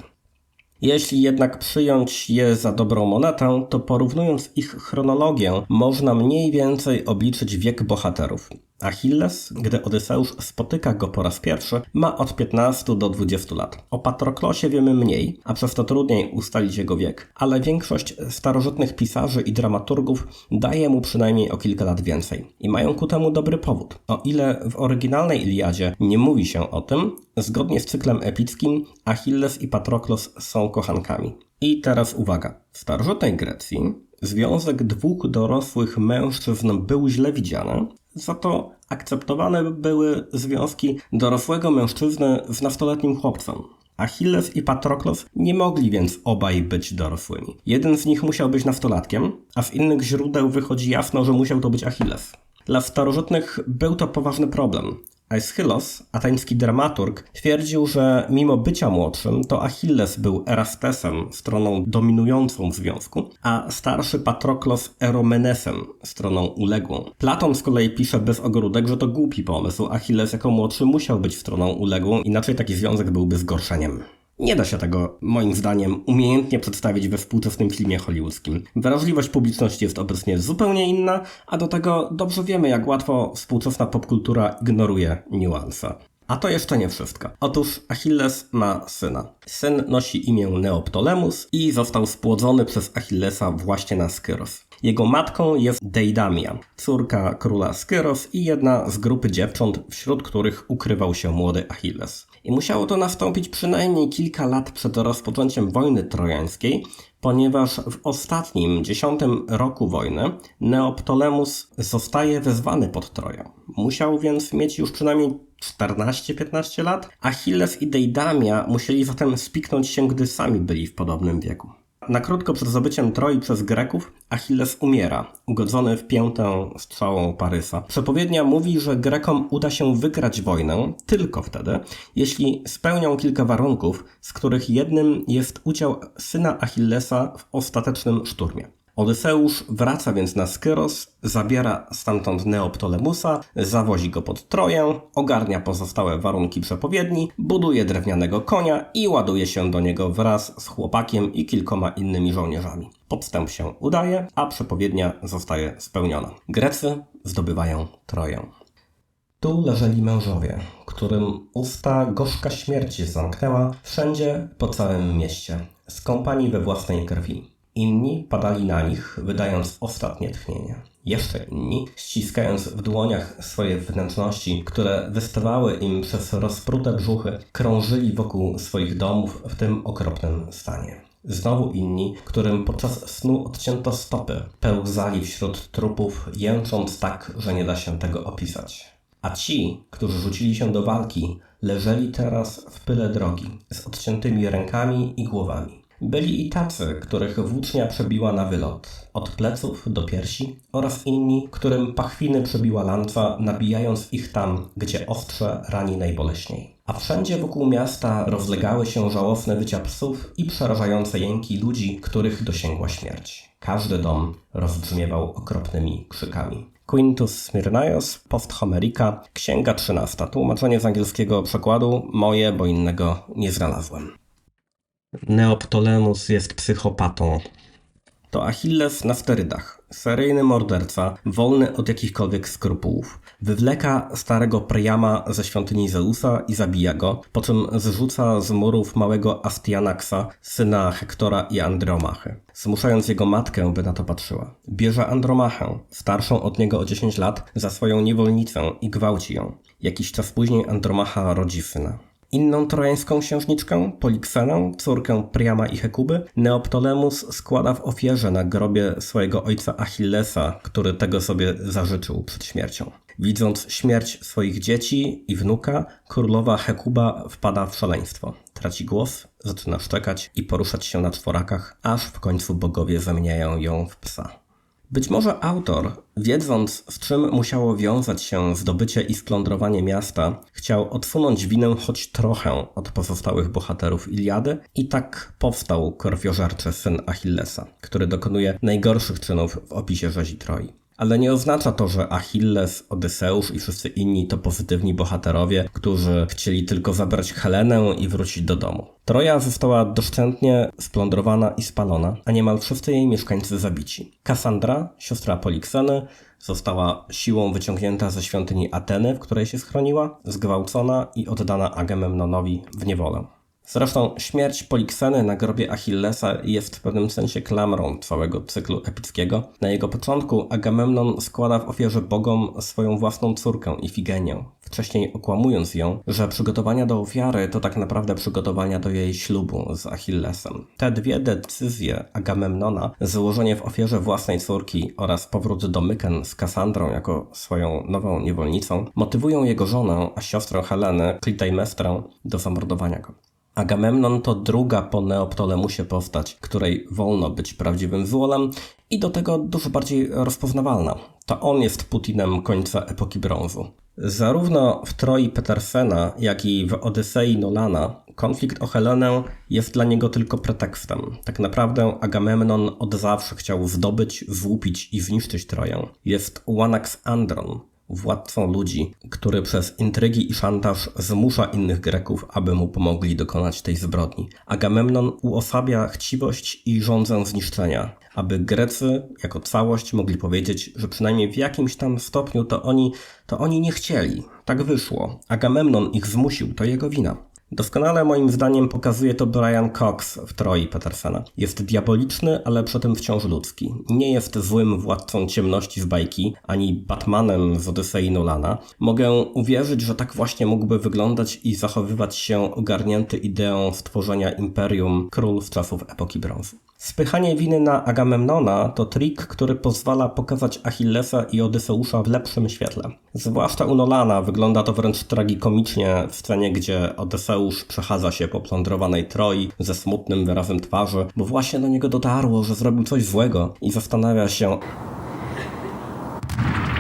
Jeśli jednak przyjąć je za dobrą monetę, to porównując ich chronologię, można mniej więcej obliczyć wiek bohaterów. Achilles, gdy Odyseusz spotyka go po raz pierwszy, ma od 15 do 20 lat. O Patroklosie wiemy mniej, a przez to trudniej ustalić jego wiek, ale większość starożytnych pisarzy i dramaturgów daje mu przynajmniej o kilka lat więcej. I mają ku temu dobry powód. O ile w oryginalnej Iliadzie nie mówi się o tym, zgodnie z cyklem epickim Achilles i Patroklos są kochankami. I teraz uwaga. W starożytnej Grecji związek dwóch dorosłych mężczyzn był źle widziany, za to akceptowane były związki dorosłego mężczyzny z nastoletnim chłopcem. Achilles i Patroklos nie mogli więc obaj być dorosłymi. Jeden z nich musiał być nastolatkiem, a z innych źródeł wychodzi jasno, że musiał to być Achilles. Dla starożytnych był to poważny problem. Aeschylos, ateński dramaturg, twierdził, że mimo bycia młodszym, to Achilles był Erastesem, stroną dominującą w związku, a starszy Patroklos Eromenesem, stroną uległą. Platon z kolei pisze bez ogródek, że to głupi pomysł. Achilles jako młodszy musiał być stroną uległą, inaczej taki związek byłby zgorszeniem. Nie da się tego, moim zdaniem, umiejętnie przedstawić we współczesnym filmie hollywoodzkim. Wrażliwość publiczności jest obecnie zupełnie inna, a do tego dobrze wiemy, jak łatwo współczesna popkultura ignoruje niuanse. A to jeszcze nie wszystko. Otóż Achilles ma syna. Syn nosi imię Neoptolemus i został spłodzony przez Achillesa właśnie na Skyros. Jego matką jest Deidamia, córka króla Skyros i jedna z grupy dziewcząt, wśród których ukrywał się młody Achilles. I musiało to nastąpić przynajmniej kilka lat przed rozpoczęciem wojny trojańskiej, ponieważ w ostatnim, 10. roku wojny Neoptolemus zostaje wezwany pod Troję. Musiał więc mieć już przynajmniej 14-15 lat. Achilles i Deidamia musieli zatem spiknąć się, gdy sami byli w podobnym wieku. Na krótko przed zdobyciem Troi przez Greków Achilles umiera, ugodzony w piętę strzałą Parysa. Przepowiednia mówi, że Grekom uda się wygrać wojnę tylko wtedy, jeśli spełnią kilka warunków, z których jednym jest udział syna Achillesa w ostatecznym szturmie. Odyseusz wraca więc na Skyros, zabiera stamtąd Neoptolemusa, zawozi go pod Troję, ogarnia pozostałe warunki przepowiedni, buduje drewnianego konia i ładuje się do niego wraz z chłopakiem i kilkoma innymi żołnierzami. Podstęp się udaje, a przepowiednia zostaje spełniona. Grecy zdobywają Troję. Tu leżeli mężowie, którym usta gorzka śmierci zamknęła wszędzie po całym mieście, skąpani we własnej krwi. Inni padali na nich, wydając ostatnie tchnienie. Jeszcze inni, ściskając w dłoniach swoje wnętrzności, które wystawały im przez rozprute brzuchy, krążyli wokół swoich domów w tym okropnym stanie. Znowu inni, którym podczas snu odcięto stopy, pełzali wśród trupów, jęcząc tak, że nie da się tego opisać. A ci, którzy rzucili się do walki, leżeli teraz w pyle drogi, z odciętymi rękami i głowami. Byli i tacy, których włócznia przebiła na wylot, od pleców do piersi, oraz inni, którym pachwiny przebiła lanca, nabijając ich tam, gdzie ostrze rani najboleśniej. A wszędzie wokół miasta rozlegały się żałosne wycia psów i przerażające jęki ludzi, których dosięgła śmierć. Każdy dom rozbrzmiewał okropnymi krzykami. Quintus Smyrnaios, Post Homerica, Księga 13. Tłumaczenie z angielskiego przekładu, moje, bo innego nie znalazłem. Neoptolemus jest psychopatą. To Achilles na sterydach. Seryjny morderca, wolny od jakichkolwiek skrupułów. Wywleka starego Priama ze świątyni Zeusa i zabija go, po czym zrzuca z murów małego Astyanaxa, syna Hektora i Andromachy, zmuszając jego matkę, by na to patrzyła. Bierze Andromachę, starszą od niego o 10 lat, za swoją niewolnicę i gwałci ją. Jakiś czas później Andromacha rodzi syna. Inną trojańską księżniczkę, Poliksenę, córkę Priama i Hekuby, Neoptolemus składa w ofierze na grobie swojego ojca Achillesa, który tego sobie zażyczył przed śmiercią. Widząc śmierć swoich dzieci i wnuka, królowa Hekuba wpada w szaleństwo. Traci głos, zaczyna szczekać i poruszać się na czworakach, aż w końcu bogowie zamieniają ją w psa. Być może autor, wiedząc, z czym musiało wiązać się zdobycie i splądrowanie miasta, chciał odsunąć winę choć trochę od pozostałych bohaterów Iliady i tak powstał krwiożerczy syn Achillesa, który dokonuje najgorszych czynów w opisie rzezi Troi. Ale nie oznacza to, że Achilles, Odyseusz i wszyscy inni to pozytywni bohaterowie, którzy chcieli tylko zabrać Helenę i wrócić do domu. Troja została doszczętnie splądrowana i spalona, a niemal wszyscy jej mieszkańcy zabici. Kassandra, siostra Polikseny, została siłą wyciągnięta ze świątyni Ateny, w której się schroniła, zgwałcona i oddana Agamemnonowi w niewolę. Zresztą śmierć Polikseny na grobie Achillesa jest w pewnym sensie klamrą całego cyklu epickiego. Na jego początku Agamemnon składa w ofierze bogom swoją własną córkę Ifigenię, wcześniej okłamując ją, że przygotowania do ofiary to tak naprawdę przygotowania do jej ślubu z Achillesem. Te dwie decyzje Agamemnona, złożenie w ofierze własnej córki oraz powrót do Myken z Kassandrą jako swoją nową niewolnicą, motywują jego żonę, a siostrę Heleny, Klitejmestrę, do zamordowania go. Agamemnon to druga po Neoptolemusie postać, której wolno być prawdziwym złolem i do tego dużo bardziej rozpoznawalna. To on jest Putinem końca epoki brązu. Zarówno w Troi Petersena, jak i w Odysei Nolana konflikt o Helenę jest dla niego tylko pretekstem. Tak naprawdę Agamemnon od zawsze chciał zdobyć, złupić i zniszczyć Troję. Jest Łanax Andron, władcą ludzi, który przez intrygi i szantaż zmusza innych Greków, aby mu pomogli dokonać tej zbrodni. Agamemnon uosabia chciwość i żądzę zniszczenia, aby Grecy jako całość mogli powiedzieć, że przynajmniej w jakimś tam stopniu to oni nie chcieli. Tak wyszło. Agamemnon ich zmusił, to jego wina. Doskonale moim zdaniem pokazuje to Brian Cox w Troi Petersena. Jest diaboliczny, ale przy tym wciąż ludzki. Nie jest złym władcą ciemności z bajki, ani Batmanem z Odysei Nolana. Mogę uwierzyć, że tak właśnie mógłby wyglądać i zachowywać się ogarnięty ideą stworzenia imperium król z czasów epoki brązu. Spychanie winy na Agamemnona to trik, który pozwala pokazać Achillesa i Odyseusza w lepszym świetle. Zwłaszcza u Nolana wygląda to wręcz tragikomicznie w scenie, gdzie Odyseusz przechadza się po plądrowanej Troi ze smutnym wyrazem twarzy, bo właśnie do niego dotarło, że zrobił coś złego i zastanawia się: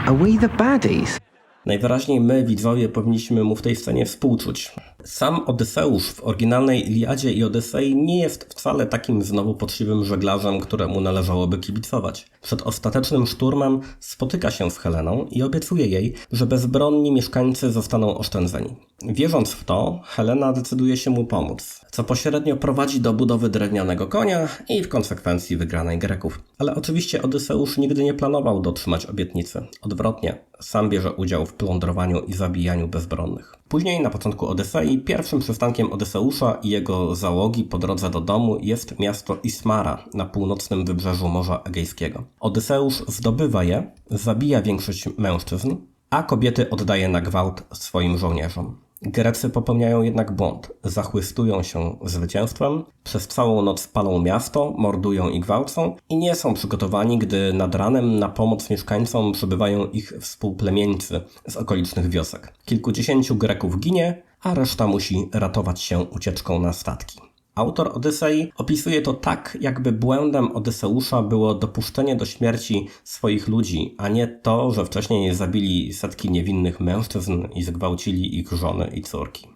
Are we the baddies? Najwyraźniej my, widzowie, powinniśmy mu w tej scenie współczuć. Sam Odyseusz w oryginalnej Iliadzie i Odysei nie jest wcale takim znowu poczciwym żeglarzem, któremu należałoby kibicować. Przed ostatecznym szturmem spotyka się z Heleną i obiecuje jej, że bezbronni mieszkańcy zostaną oszczędzeni. Wierząc w to, Helena decyduje się mu pomóc, co pośrednio prowadzi do budowy drewnianego konia i w konsekwencji wygranej Greków. Ale oczywiście Odyseusz nigdy nie planował dotrzymać obietnicy. Odwrotnie, sam bierze udział w plądrowaniu i zabijaniu bezbronnych. Później, na początku Odysei, pierwszym przystankiem Odyseusza i jego załogi po drodze do domu jest miasto Ismara na północnym wybrzeżu Morza Egejskiego. Odyseusz zdobywa je, zabija większość mężczyzn, a kobiety oddaje na gwałt swoim żołnierzom. Grecy popełniają jednak błąd. Zachwystują się zwycięstwem, przez całą noc palą miasto, mordują i gwałcą i nie są przygotowani, gdy nad ranem na pomoc mieszkańcom przybywają ich współplemieńcy z okolicznych wiosek. Kilkudziesięciu Greków ginie, a reszta musi ratować się ucieczką na statki. Autor Odysei opisuje to tak, jakby błędem Odyseusza było dopuszczenie do śmierci swoich ludzi, a nie to, że wcześniej zabili setki niewinnych mężczyzn i zgwałcili ich żony i córki.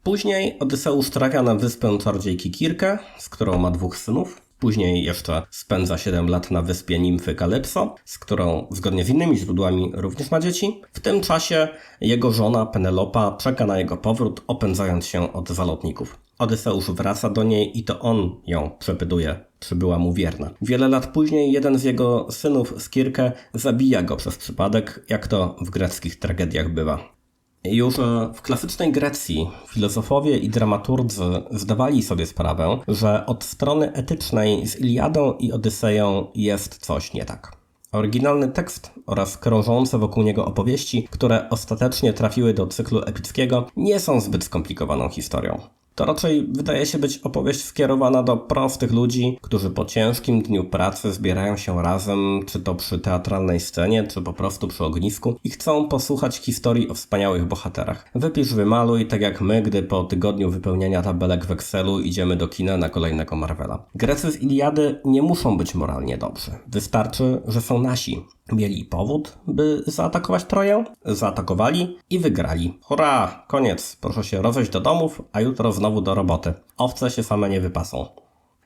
Później Odyseusz trafia na wyspę czarodziejki Kirkę, z którą ma 2 synów. Później jeszcze spędza 7 lat na wyspie nimfy Kalypso, z którą zgodnie z innymi źródłami również ma dzieci. W tym czasie jego żona Penelopa czeka na jego powrót, opędzając się od zalotników. Odyseusz wraca do niej i to on ją przepytuje, czy była mu wierna. Wiele lat później jeden z jego synów z Kirkę zabija go przez przypadek, jak to w greckich tragediach bywa. Już w klasycznej Grecji filozofowie i dramaturdzy zdawali sobie sprawę, że od strony etycznej z Iliadą i Odyseją jest coś nie tak. Oryginalny tekst oraz krążące wokół niego opowieści, które ostatecznie trafiły do cyklu epickiego, nie są zbyt skomplikowaną historią. To raczej wydaje się być opowieść skierowana do prostych ludzi, którzy po ciężkim dniu pracy zbierają się razem, czy to przy teatralnej scenie, czy po prostu przy ognisku i chcą posłuchać historii o wspaniałych bohaterach. Wypisz, wymaluj, tak jak my, gdy po tygodniu wypełniania tabelek w Excelu idziemy do kina na kolejnego Marvela. Grecy z Iliady nie muszą być moralnie dobrzy. Wystarczy, że są nasi. Mieli powód, by zaatakować Troję, zaatakowali i wygrali. Hurra! Koniec. Proszę się rozejść do domów, a jutro znowu do roboty. Owce się same nie wypasą.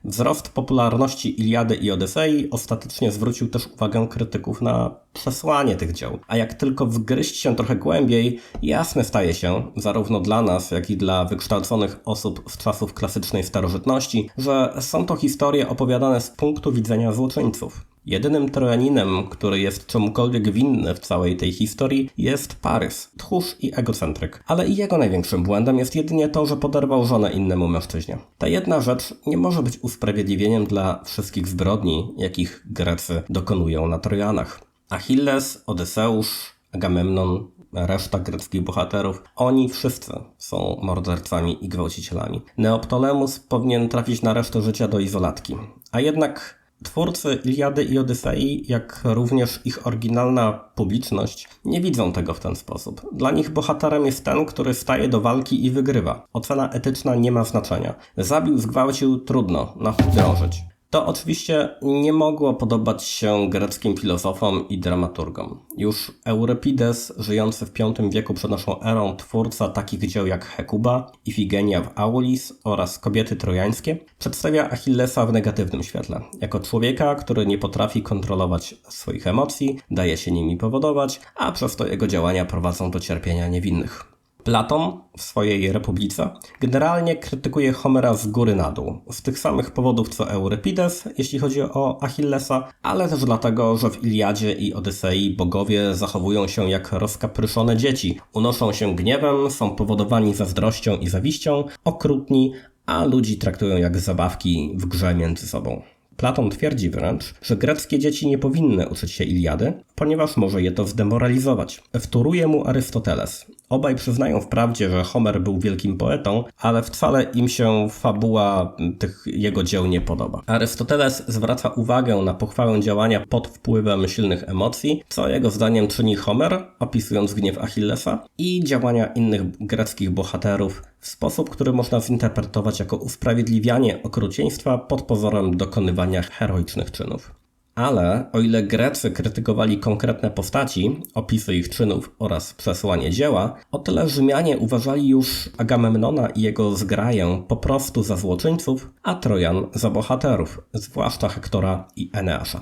Wzrost popularności Iliady i Odysei ostatecznie zwrócił też uwagę krytyków na przesłanie tych dzieł. A jak tylko wgryźć się trochę głębiej, jasne staje się, zarówno dla nas, jak i dla wykształconych osób z czasów klasycznej starożytności, że są to historie opowiadane z punktu widzenia złoczyńców. Jedynym Trojaninem, który jest czemukolwiek winny w całej tej historii, jest Parys, tchórz i egocentryk. Ale i jego największym błędem jest jedynie to, że poderwał żonę innemu mężczyźnie. Ta jedna rzecz nie może być usprawiedliwieniem dla wszystkich zbrodni, jakich Grecy dokonują na Trojanach. Achilles, Odyseusz, Agamemnon, reszta greckich bohaterów, oni wszyscy są mordercami i gwałcicielami. Neoptolemus powinien trafić na resztę życia do izolatki. A jednak twórcy Iliady i Odysei, jak również ich oryginalna publiczność, nie widzą tego w ten sposób. Dla nich bohaterem jest ten, który staje do walki i wygrywa. Ocena etyczna nie ma znaczenia. Zabił, zgwałcił, trudno, na chuj drążyć. To oczywiście nie mogło podobać się greckim filozofom i dramaturgom. Już Eurypides, żyjący w V wieku przed naszą erą, twórca takich dzieł jak Hekuba, Ifigenia w Aulis oraz Kobiety trojańskie, przedstawia Achillesa w negatywnym świetle. Jako człowieka, który nie potrafi kontrolować swoich emocji, daje się nimi powodować, a przez to jego działania prowadzą do cierpienia niewinnych. Platon w swojej Republice generalnie krytykuje Homera z góry na dół. Z tych samych powodów co Eurypides, jeśli chodzi o Achillesa, ale też dlatego, że w Iliadzie i Odysei bogowie zachowują się jak rozkapryszone dzieci. Unoszą się gniewem, są powodowani zazdrością i zawiścią, okrutni, a ludzi traktują jak zabawki w grze między sobą. Platon twierdzi wręcz, że greckie dzieci nie powinny uczyć się Iliady, ponieważ może je to zdemoralizować. Wtóruje mu Arystoteles. Obaj przyznają wprawdzie, że Homer był wielkim poetą, ale wcale im się fabuła tych jego dzieł nie podoba. Arystoteles zwraca uwagę na pochwałę działania pod wpływem silnych emocji, co jego zdaniem czyni Homer, opisując gniew Achillesa, i działania innych greckich bohaterów w sposób, który można zinterpretować jako usprawiedliwianie okrucieństwa pod pozorem dokonywania heroicznych czynów. Ale o ile Grecy krytykowali konkretne postaci, opisy ich czynów oraz przesłanie dzieła, o tyle Rzymianie uważali już Agamemnona i jego zgraję po prostu za złoczyńców, a Trojan za bohaterów, zwłaszcza Hektora i Eneasza.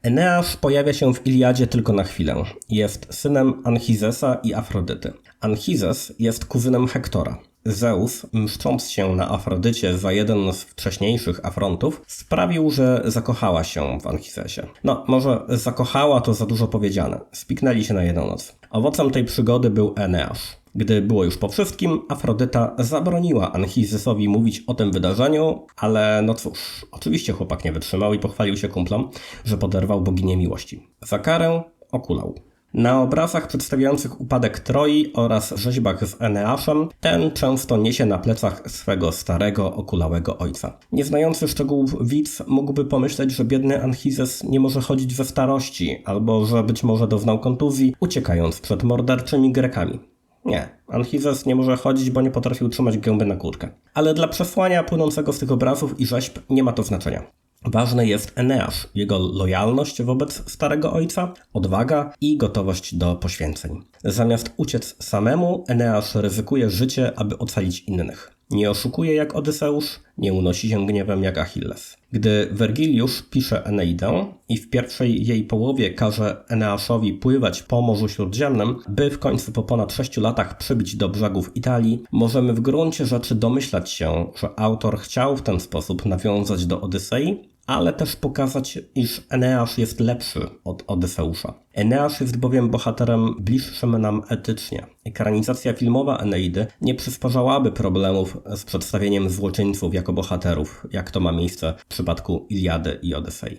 Eneasz pojawia się w Iliadzie tylko na chwilę. Jest synem Anchizesa i Afrodyty. Anchizes jest kuzynem Hektora. Zeus, mszcząc się na Afrodycie za jeden z wcześniejszych afrontów, sprawił, że zakochała się w Anchizesie. No, może zakochała to za dużo powiedziane. Spiknęli się na jedną noc. Owocem tej przygody był Eneasz. Gdy było już po wszystkim, Afrodyta zabroniła Anchizesowi mówić o tym wydarzeniu, ale no cóż, oczywiście chłopak nie wytrzymał i pochwalił się kumplom, że poderwał boginię miłości. Za karę okulał. Na obrazach przedstawiających upadek Troi oraz rzeźbach z Eneaszem ten często niesie na plecach swego starego, okulałego ojca. Nieznający szczegółów widz mógłby pomyśleć, że biedny Anchizes nie może chodzić ze starości, albo że być może doznał kontuzji, uciekając przed morderczymi Grekami. Nie, Anchizes nie może chodzić, bo nie potrafił trzymać gęby na kłódkę. Ale dla przesłania płynącego z tych obrazów i rzeźb nie ma to znaczenia. Ważny jest Eneasz, jego lojalność wobec starego ojca, odwaga i gotowość do poświęceń. Zamiast uciec samemu, Eneasz ryzykuje życie, aby ocalić innych. Nie oszukuje jak Odyseusz, nie unosi się gniewem jak Achilles. Gdy Wergiliusz pisze Eneidę i w pierwszej jej połowie każe Eneaszowi pływać po Morzu Śródziemnym, by w końcu po ponad 6 latach przybić do brzegów Italii, możemy w gruncie rzeczy domyślać się, że autor chciał w ten sposób nawiązać do Odysei, ale też pokazać, iż Eneasz jest lepszy od Odyseusza. Eneasz jest bowiem bohaterem bliższym nam etycznie. Ekranizacja filmowa Eneidy nie przysparzałaby problemów z przedstawieniem złoczyńców jako bohaterów, jak to ma miejsce w przypadku Iliady i Odysei.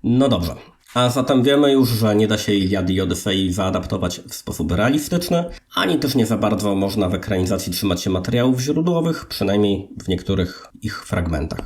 No dobrze. A zatem wiemy już, że nie da się Iliady i Odysei zaadaptować w sposób realistyczny, ani też nie za bardzo można w ekranizacji trzymać się materiałów źródłowych, przynajmniej w niektórych ich fragmentach.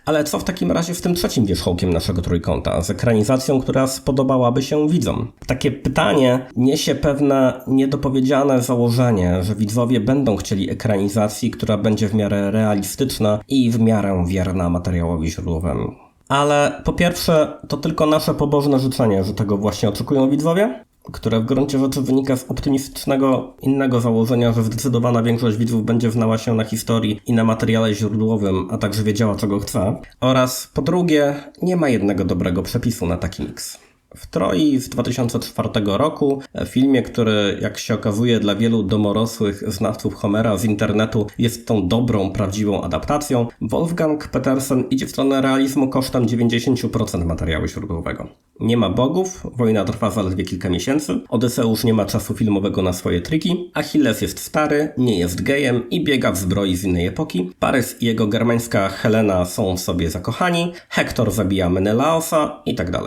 Ale co w takim razie z tym trzecim wierzchołkiem naszego trójkąta, z ekranizacją, która spodobałaby się widzom? Takie pytanie niesie pewne niedopowiedziane założenie, że widzowie będą chcieli ekranizacji, która będzie w miarę realistyczna i w miarę wierna materiałowi źródłowemu. Ale po pierwsze, to tylko nasze pobożne życzenie, że tego właśnie oczekują widzowie, które w gruncie rzeczy wynika z optymistycznego innego założenia, że zdecydowana większość widzów będzie znała się na historii i na materiale źródłowym, a także wiedziała, czego chce. Oraz po drugie, nie ma jednego dobrego przepisu na taki miks. W Troi z 2004 roku, filmie, który jak się okazuje dla wielu domorosłych znawców Homera z internetu jest tą dobrą, prawdziwą adaptacją, Wolfgang Petersen idzie w stronę realizmu kosztem 90% materiału źródłowego. Nie ma bogów, wojna trwa zaledwie kilka miesięcy, Odyseusz nie ma czasu filmowego na swoje triki, Achilles jest stary, nie jest gejem i biega w zbroi z innej epoki, Parys i jego germańska Helena są w sobie zakochani, Hektor zabija Menelaosa itd.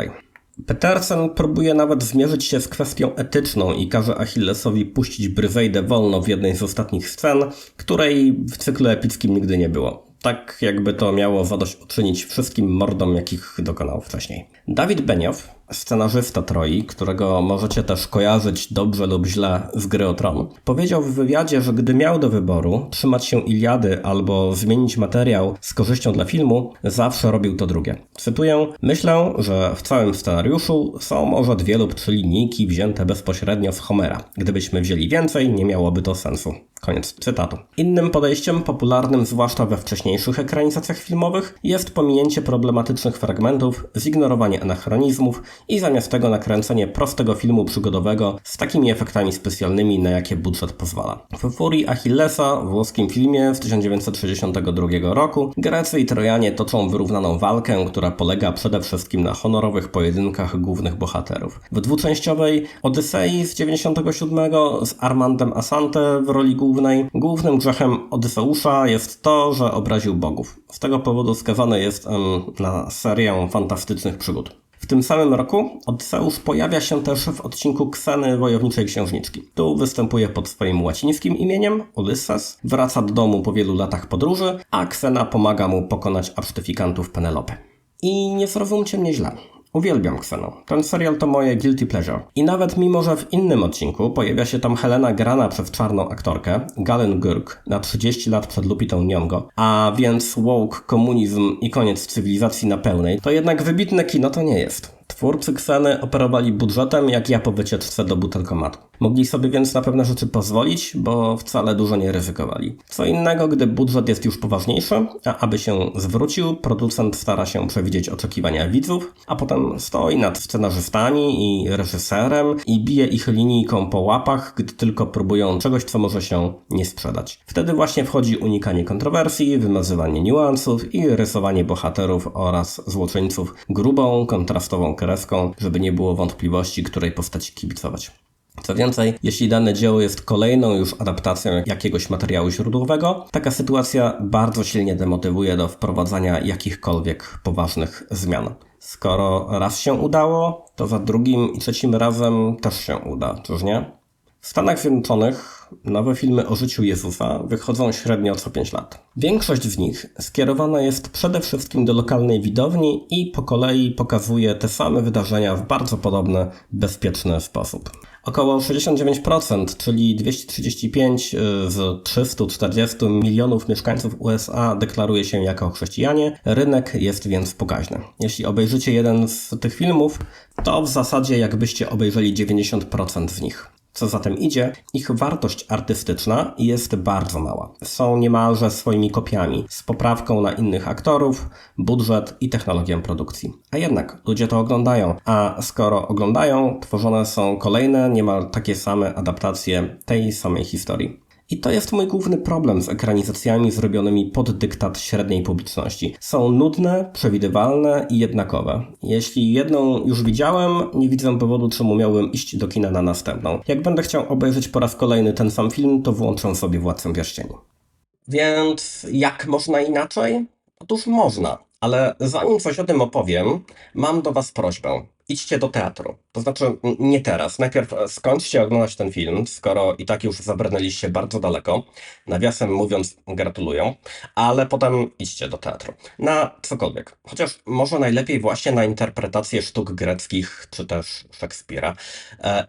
Petersen próbuje nawet zmierzyć się z kwestią etyczną i każe Achillesowi puścić Bryzejdę wolno w jednej z ostatnich scen, której w cyklu epickim nigdy nie było. Tak jakby to miało zadośćuczynić wszystkim mordom, jakich dokonał wcześniej. David Benioff, scenarzysta Troi, którego możecie też kojarzyć dobrze lub źle z Gry o Tron, powiedział w wywiadzie, że gdy miał do wyboru trzymać się Iliady albo zmienić materiał z korzyścią dla filmu, zawsze robił to drugie. Cytuję: myślę, że w całym scenariuszu są może 2 lub 3 linijki wzięte bezpośrednio z Homera. Gdybyśmy wzięli więcej, nie miałoby to sensu. Koniec cytatu. Innym podejściem, popularnym zwłaszcza we wcześniejszych ekranizacjach filmowych, jest pominięcie problematycznych fragmentów, zignorowanie anachronizmów i zamiast tego nakręcenie prostego filmu przygodowego z takimi efektami specjalnymi, na jakie budżet pozwala. W Furii Achillesa, włoskim filmie z 1962 roku, Grecy i Trojanie toczą wyrównaną walkę, która polega przede wszystkim na honorowych pojedynkach głównych bohaterów. W dwuczęściowej Odysei z 1997 z Armandem Assante w roli głównym grzechem Odyseusza jest to, że obraził bogów. Z tego powodu skazany jest na serię fantastycznych przygód. W tym samym roku Odyseusz pojawia się też w odcinku Kseny Wojowniczej Księżniczki. Tu występuje pod swoim łacińskim imieniem, Ulysses, wraca do domu po wielu latach podróży, a Ksena pomaga mu pokonać absztyfikantów Penelopy. I nie zrozumcie mnie źle. Uwielbiam Ksenę. Ten serial to moje guilty pleasure. I nawet mimo, że w innym odcinku pojawia się tam Helena grana przez czarną aktorkę, Galen Gurk, na 30 lat przed Lupitą Nyong'o, a więc woke, komunizm i koniec cywilizacji na pełnej, to jednak wybitne kino to nie jest. Twórcy Kseny operowali budżetem jak ja po wycieczce do butelkomatu. Mogli sobie więc na pewne rzeczy pozwolić, bo wcale dużo nie ryzykowali. Co innego, gdy budżet jest już poważniejszy, a aby się zwrócił, producent stara się przewidzieć oczekiwania widzów, a potem stoi nad scenarzystami i reżyserem i bije ich linijką po łapach, gdy tylko próbują czegoś, co może się nie sprzedać. Wtedy właśnie wchodzi unikanie kontrowersji, wymazywanie niuansów i rysowanie bohaterów oraz złoczyńców grubą, kontrastową kreską, żeby nie było wątpliwości, której postaci kibicować. Co więcej, jeśli dane dzieło jest kolejną już adaptacją jakiegoś materiału źródłowego, taka sytuacja bardzo silnie demotywuje do wprowadzania jakichkolwiek poważnych zmian. Skoro raz się udało, to za drugim i trzecim razem też się uda, czyż nie? W Stanach Zjednoczonych nowe filmy o życiu Jezusa wychodzą średnio co 5 lat. Większość z nich skierowana jest przede wszystkim do lokalnej widowni i po kolei pokazuje te same wydarzenia w bardzo podobny, bezpieczny sposób. Około 69%, czyli 235 z 340 milionów mieszkańców USA deklaruje się jako chrześcijanie. Rynek jest więc pokaźny. Jeśli obejrzycie jeden z tych filmów, to w zasadzie jakbyście obejrzeli 90% z nich. Co za tym idzie, ich wartość artystyczna jest bardzo mała. Są niemalże swoimi kopiami, z poprawką na innych aktorów, budżet i technologię produkcji. A jednak ludzie to oglądają, a skoro oglądają, tworzone są kolejne, niemal takie same adaptacje tej samej historii. I to jest mój główny problem z ekranizacjami zrobionymi pod dyktat średniej publiczności. Są nudne, przewidywalne i jednakowe. Jeśli jedną już widziałem, nie widzę powodu, czemu miałbym iść do kina na następną. Jak będę chciał obejrzeć po raz kolejny ten sam film, to włączę sobie Władcę Pierścieni. Więc jak można inaczej? Otóż można, ale zanim coś o tym opowiem, mam do Was prośbę. Idźcie do teatru. To znaczy, nie teraz. Najpierw skończcie oglądać ten film, skoro i tak już zabrnęliście bardzo daleko. Nawiasem mówiąc, gratuluję. Ale potem idźcie do teatru. Na cokolwiek. Chociaż może najlepiej właśnie na interpretację sztuk greckich, czy też Szekspira.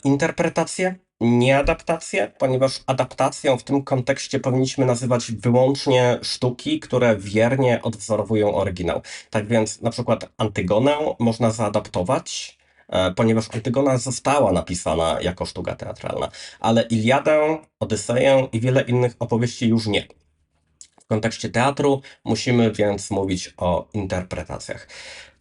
Interpretację? Nie adaptację, ponieważ adaptacją w tym kontekście powinniśmy nazywać wyłącznie sztuki, które wiernie odwzorowują oryginał. Tak więc na przykład Antygonę można zaadaptować, ponieważ Antygona została napisana jako sztuka teatralna, ale Iliadę, Odyseję i wiele innych opowieści już nie. W kontekście teatru musimy więc mówić o interpretacjach.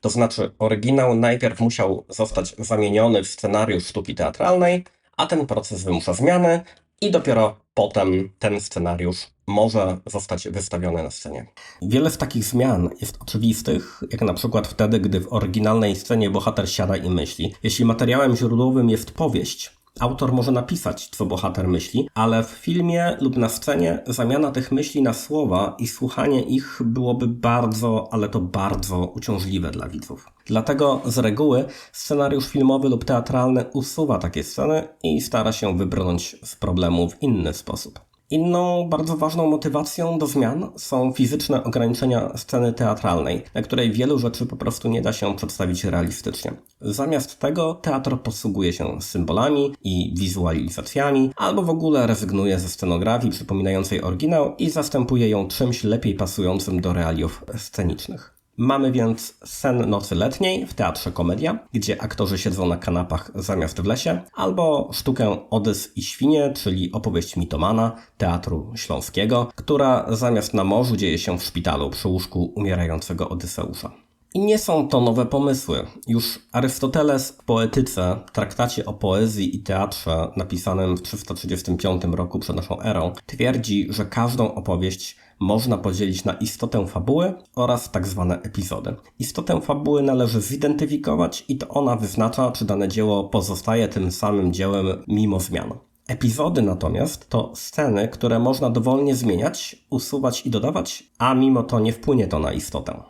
To znaczy, oryginał najpierw musiał zostać zamieniony w scenariusz sztuki teatralnej, a ten proces wymusza zmiany i dopiero potem ten scenariusz może zostać wystawiony na scenie. Wiele z takich zmian jest oczywistych, jak na przykład wtedy, gdy w oryginalnej scenie bohater siada i myśli. Jeśli materiałem źródłowym jest powieść, autor może napisać, co bohater myśli, ale w filmie lub na scenie zamiana tych myśli na słowa i słuchanie ich byłoby bardzo, ale to bardzo uciążliwe dla widzów. Dlatego z reguły scenariusz filmowy lub teatralny usuwa takie sceny i stara się wybrnąć z problemu w inny sposób. Inną bardzo ważną motywacją do zmian są fizyczne ograniczenia sceny teatralnej, na której wielu rzeczy po prostu nie da się przedstawić realistycznie. Zamiast tego teatr posługuje się symbolami i wizualizacjami, albo w ogóle rezygnuje ze scenografii przypominającej oryginał i zastępuje ją czymś lepiej pasującym do realiów scenicznych. Mamy więc Sen nocy letniej w Teatrze Komedia, gdzie aktorzy siedzą na kanapach zamiast w lesie, albo sztukę Odys i Świnie, czyli opowieść mitomana Teatru Śląskiego, która zamiast na morzu dzieje się w szpitalu przy łóżku umierającego Odyseusza. I nie są to nowe pomysły. Już Arystoteles w Poetyce, traktacie o poezji i teatrze napisanym w 335 roku przed naszą erą, twierdzi, że każdą opowieść można podzielić na istotę fabuły oraz tak zwane epizody. Istotę fabuły należy zidentyfikować i to ona wyznacza, czy dane dzieło pozostaje tym samym dziełem mimo zmian. Epizody natomiast to sceny, które można dowolnie zmieniać, usuwać i dodawać, a mimo to nie wpłynie to na istotę.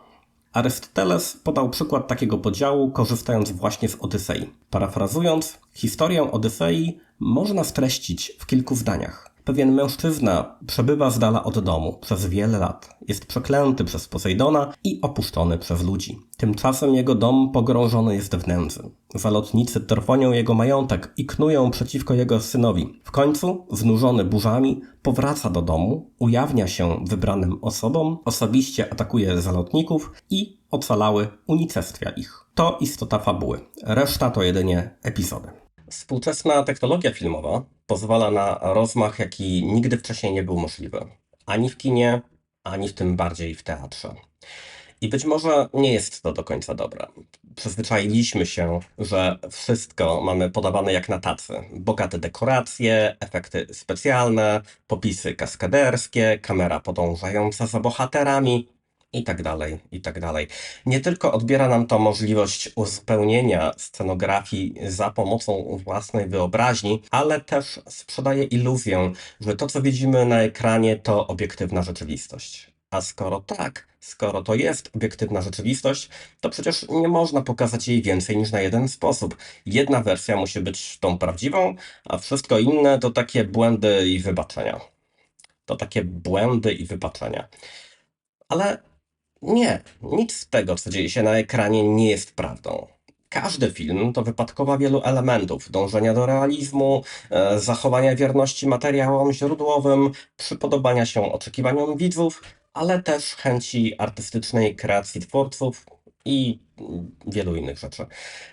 Arystoteles podał przykład takiego podziału, korzystając właśnie z Odysei. Parafrazując, historię Odysei można streścić w kilku zdaniach. Pewien mężczyzna przebywa z dala od domu przez wiele lat. Jest przeklęty przez Posejdona i opuszczony przez ludzi. Tymczasem jego dom pogrążony jest w nędzy. Zalotnicy trwonią jego majątek i knują przeciwko jego synowi. W końcu, znużony burzami, powraca do domu, ujawnia się wybranym osobom, osobiście atakuje zalotników i ocalały unicestwia ich. To istota fabuły. Reszta to jedynie epizody. Współczesna technologia filmowa pozwala na rozmach, jaki nigdy wcześniej nie był możliwy. Ani w kinie, ani w tym bardziej w teatrze. I być może nie jest to do końca dobre. Przyzwyczailiśmy się, że wszystko mamy podawane jak na tacy. Bogate dekoracje, efekty specjalne, popisy kaskaderskie, kamera podążająca za bohaterami i tak dalej, i tak dalej. Nie tylko odbiera nam to możliwość uzupełnienia scenografii za pomocą własnej wyobraźni, ale też sprzedaje iluzję, że to, co widzimy na ekranie, to obiektywna rzeczywistość. A skoro tak, skoro to jest obiektywna rzeczywistość, to przecież nie można pokazać jej więcej niż na jeden sposób. Jedna wersja musi być tą prawdziwą, a wszystko inne to takie błędy i wybaczenia. To takie błędy i wybaczenia. Ale nie, nic z tego, co dzieje się na ekranie, nie jest prawdą. Każdy film to wypadkowa wielu elementów: dążenia do realizmu, zachowania wierności materiałom źródłowym, przypodobania się oczekiwaniom widzów, ale też chęci artystycznej kreacji twórców i wielu innych rzeczy.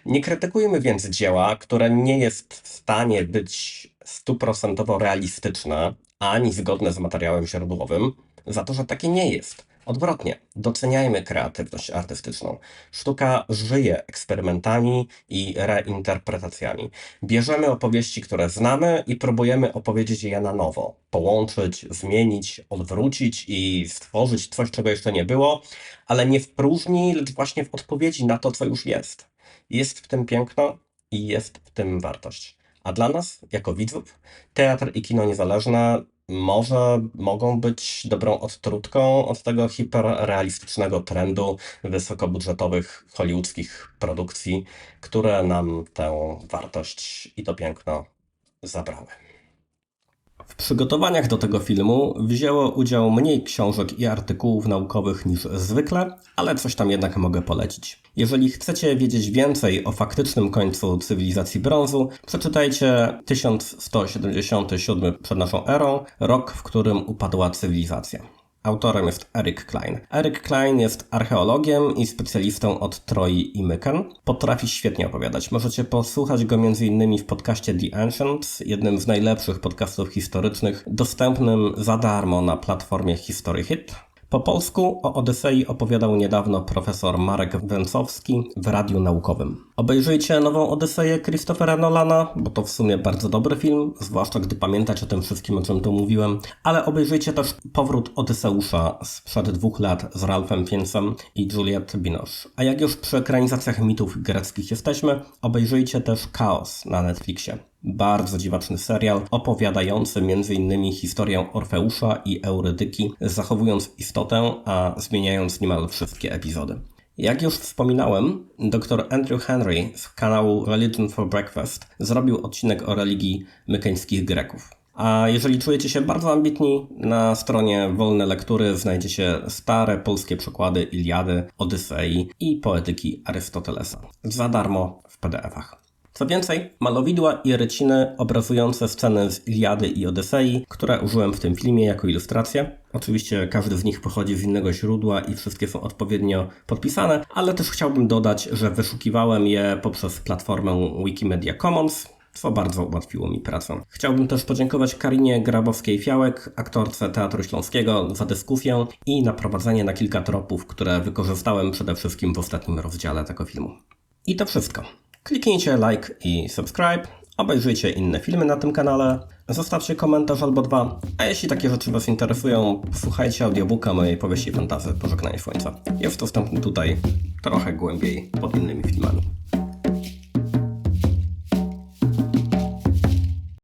Nie krytykujmy więc dzieła, które nie jest w stanie być stuprocentowo realistyczne ani zgodne z materiałem źródłowym, za to, że takie nie jest. Odwrotnie, doceniajmy kreatywność artystyczną. Sztuka żyje eksperymentami i reinterpretacjami. Bierzemy opowieści, które znamy, i próbujemy opowiedzieć je na nowo. Połączyć, zmienić, odwrócić i stworzyć coś, czego jeszcze nie było, ale nie w próżni, lecz właśnie w odpowiedzi na to, co już jest. Jest w tym piękno i jest w tym wartość. A dla nas, jako widzów, teatr i kino niezależne mogą być dobrą odtrutką od tego hiperrealistycznego trendu wysokobudżetowych hollywoodzkich produkcji, które nam tę wartość i to piękno zabrały. W przygotowaniach do tego filmu wzięło udział mniej książek i artykułów naukowych niż zwykle, ale coś tam jednak mogę polecić. Jeżeli chcecie wiedzieć więcej o faktycznym końcu cywilizacji brązu, przeczytajcie 1177 przed naszą erą, rok, w którym upadła cywilizacja. Autorem jest Eric Klein. Eric Klein jest archeologiem i specjalistą od Troi i Myken. Potrafi świetnie opowiadać. Możecie posłuchać go m.in. w podcaście The Ancients, jednym z najlepszych podcastów historycznych, dostępnym za darmo na platformie History Hit. Po polsku o Odysei opowiadał niedawno profesor Marek Węcowski w Radiu Naukowym. Obejrzyjcie nową Odyseję Christophera Nolana, bo to w sumie bardzo dobry film, zwłaszcza gdy pamiętać o tym wszystkim, o czym tu mówiłem, ale obejrzyjcie też Powrót Odyseusza sprzed 2 lat z Ralphem Fiennesem i Juliette Binoche. A jak już przy ekranizacjach mitów greckich jesteśmy, obejrzyjcie też Chaos na Netflixie. Bardzo dziwaczny serial, opowiadający m.in. historię Orfeusza i Eurydyki, zachowując istotę, a zmieniając niemal wszystkie epizody. Jak już wspominałem, dr Andrew Henry z kanału Religion for Breakfast zrobił odcinek o religii mykeńskich Greków. A jeżeli czujecie się bardzo ambitni, na stronie Wolne Lektury znajdziecie stare polskie przekłady Iliady, Odysei i poetyki Arystotelesa. Za darmo w PDF-ach. Co więcej, malowidła i ryciny obrazujące sceny z Iliady i Odysei, które użyłem w tym filmie jako ilustrację. Oczywiście każdy z nich pochodzi z innego źródła i wszystkie są odpowiednio podpisane, ale też chciałbym dodać, że wyszukiwałem je poprzez platformę Wikimedia Commons, co bardzo ułatwiło mi pracę. Chciałbym też podziękować Karinie Grabowskiej-Fiałek, aktorce Teatru Śląskiego, za dyskusję i naprowadzenie na kilka tropów, które wykorzystałem przede wszystkim w ostatnim rozdziale tego filmu. I to wszystko. Kliknijcie like i subscribe, obejrzyjcie inne filmy na tym kanale, zostawcie komentarz albo 2, a jeśli takie rzeczy Was interesują, słuchajcie audiobooka mojej powieści fantasy Pożegnanie Słońca. Jest dostępny tutaj trochę głębiej pod innymi filmami.